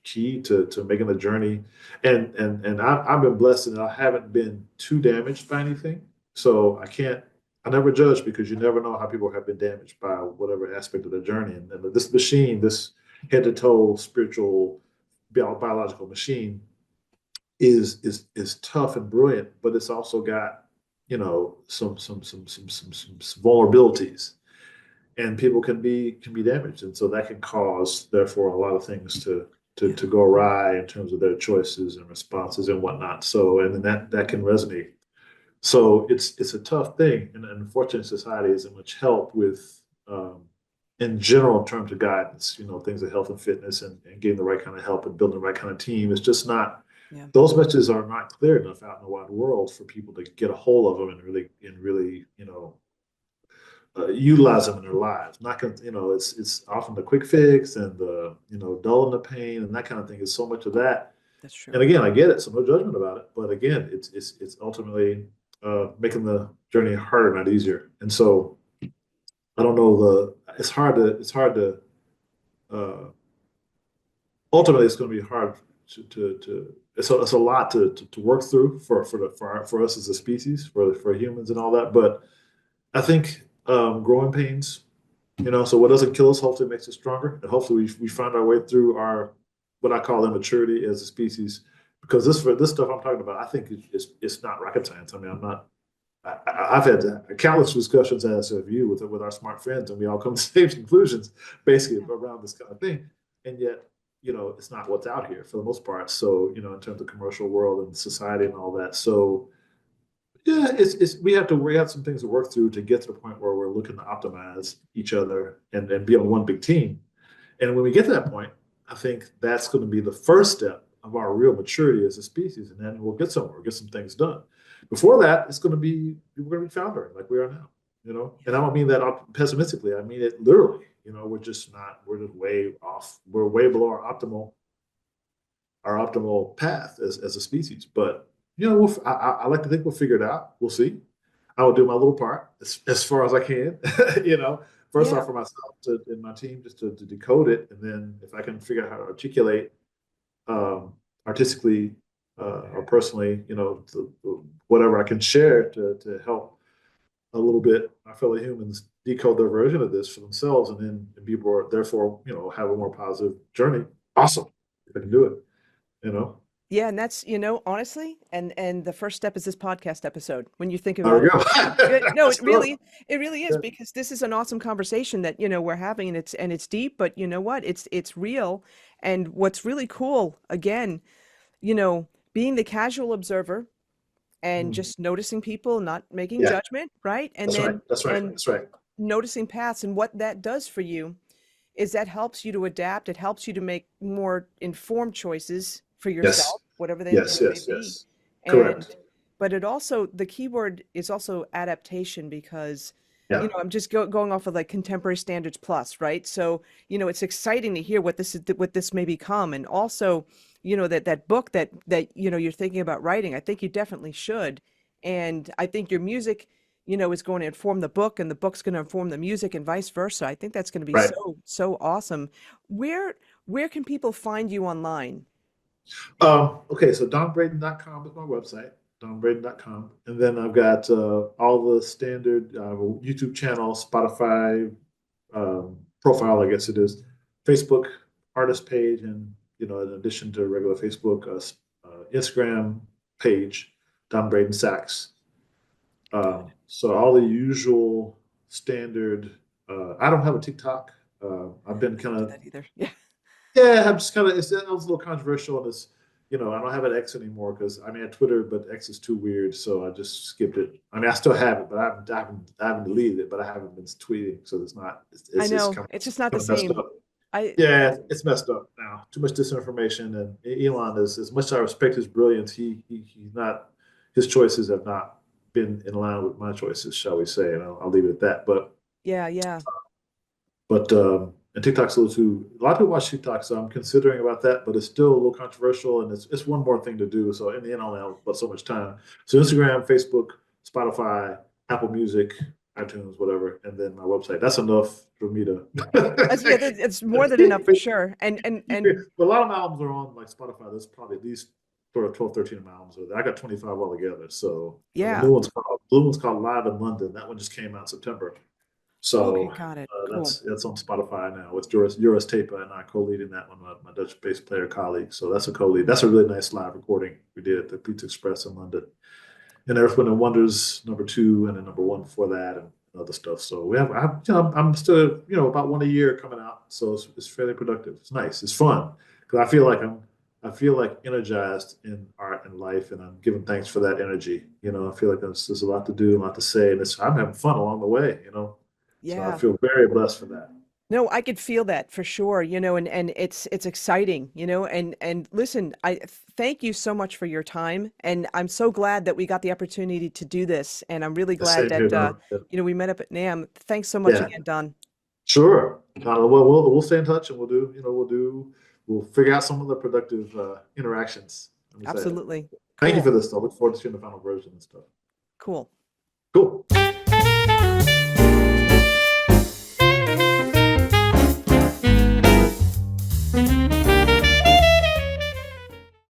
key to making the journey. And I've been blessed and I haven't been too damaged by anything. So I never judge because you never know how people have been damaged by whatever aspect of the journey. And this machine, this head to toe spiritual biological machine is tough and brilliant, but it's also got some vulnerabilities, and people can be damaged, and so that can cause therefore a lot of things to to Yeah. to go awry in terms of their choices and responses and whatnot. So and then that can resonate. So it's a tough thing, and unfortunately, society isn't much help with in general in terms of guidance, things like health and fitness and getting the right kind of help and building the right kind of team. It's just not, Yeah. those messages are not clear enough out in the wide world for people to get a hold of them and really, utilize them in their lives. Not gonna, it's often the quick fix and the, dulling the pain and that kind of thing is so much of that. That's true. And again, I get it, so no judgment about it. But again, it's ultimately making the journey harder, not easier. And so I don't know it's hard to uh, ultimately it's going to be hard to it's a lot to work through for us as a species for humans and all that. But I think growing pains, so what doesn't kill us hopefully makes us stronger, and hopefully we find our way through our what I call immaturity as a species. Because this stuff I'm talking about, I think it's not rocket science. I mean, I'm not. I've had countless discussions as have you with our smart friends, and we all come to the same conclusions basically around this kind of thing. And yet, it's not what's out here for the most part. So, in terms of commercial world and society and all that. So, yeah, we have some things to work through to get to the point where we're looking to optimize each other and be on one big team. And when we get to that point, I think that's going to be the first step of our real maturity as a species, and then we'll get somewhere, get some things done. Before that, we're going to be foundering like we are now, And I don't mean that pessimistically. I mean it literally. We're just not. We're just way off. We're way below our optimal path as a species. But I like to think we'll figure it out. We'll see. I will do my little part as far as I can. First Yeah. off for myself and my team, just to decode it, and then if I can figure out how to articulate artistically or personally, whatever I can share to help a little bit my fellow humans decode their version of this for themselves, and then be more, therefore, have a more positive journey. Awesome if I can do it, you know. Yeah, and that's, honestly, and the first step is this podcast episode when you think There about we it. go. No, That's dope. it really is Yeah. because this is an awesome conversation that, we're having, and it's deep, but you know what? It's real. And what's really cool, again, being the casual observer and Mm. just noticing people, not making Yeah, judgment, right? And that's right. then That's right. and That's right. noticing paths, and what that does for you is that helps you to adapt. It helps you to make more informed choices for Yes. yourself, whatever Yes. they may Yes. be. Yes. And Correct. but it also, the keyword is also adaptation, because Yeah. I'm just going off of like contemporary standards plus, right? So, it's exciting to hear what this may become. And also, that book that you're thinking about writing, I think you definitely should. And I think your music, is going to inform the book, and the book's going to inform the music, and vice versa. I think that's going to be Right. so awesome. Where where can people find you online? Okay, so donbraden.com is my website, donbraden.com. And then I've got all the standard YouTube channel, Spotify profile, I guess it is, Facebook artist page, and, in addition to regular Facebook, Instagram page, Don Braden Sax. Got it. So all the usual standard. I don't have a TikTok. I've been I kind don't do of that either. Yeah. yeah, I'm just kind of, it was a little controversial. And I don't have an X anymore because I mean, I had Twitter, but X is too weird. So I just skipped it. I mean, I still have it, but I haven't deleted it, but I haven't been tweeting. So it's not, I it's know. kind It's just not the of messed same. up. I Yeah, it's messed up now. Too much disinformation. And Elon is, as much as I respect his brilliance, he's not, his choices have not been in line with my choices, shall we say. And I'll leave it at that. Yeah, yeah. But and TikTok's a little too. A lot of people watch TikTok, so I'm considering about that. But it's still a little controversial, and it's one more thing to do. So in the end, I only have but so much time. So Instagram, Facebook, Spotify, Apple Music, iTunes, whatever, and then my website. That's enough for me to. Yeah, it's more than enough for sure. And But a lot of my albums are on like Spotify. There's probably at least sort of 12, 13 of my albums. I got 25 altogether. So the yeah. new one's called Live in London. That one just came out in September. Okay, So got it. Cool. that's on Spotify now with Joris Tapa and I co-leading that one, my Dutch bass player colleague. So that's a co-lead. That's a really nice live recording we did at the Pizza Express in London. And Earth, Wind and Wonders #2, and then #1 before that, and other stuff. So I'm still, about one a year coming out. So it's fairly productive. It's nice. It's fun because I feel like energized in art and life, and I'm giving thanks for that energy. I feel like there's a lot to do, a lot to say, and I'm having fun along the way. So I Yeah. feel very blessed for that. No, I could feel that for sure, and it's exciting, and listen, I thank you so much for your time, and I'm so glad that we got the opportunity to do this, and I'm really The glad same here, that Donna. we met up at NAMM. Thanks so much Yeah, again, Don. sure. Well, we'll stay in touch, and we'll figure out some of the productive interactions. Let me say it. Absolutely. Thank you for Cool. this. I look forward to seeing the final version and stuff. Cool. Cool.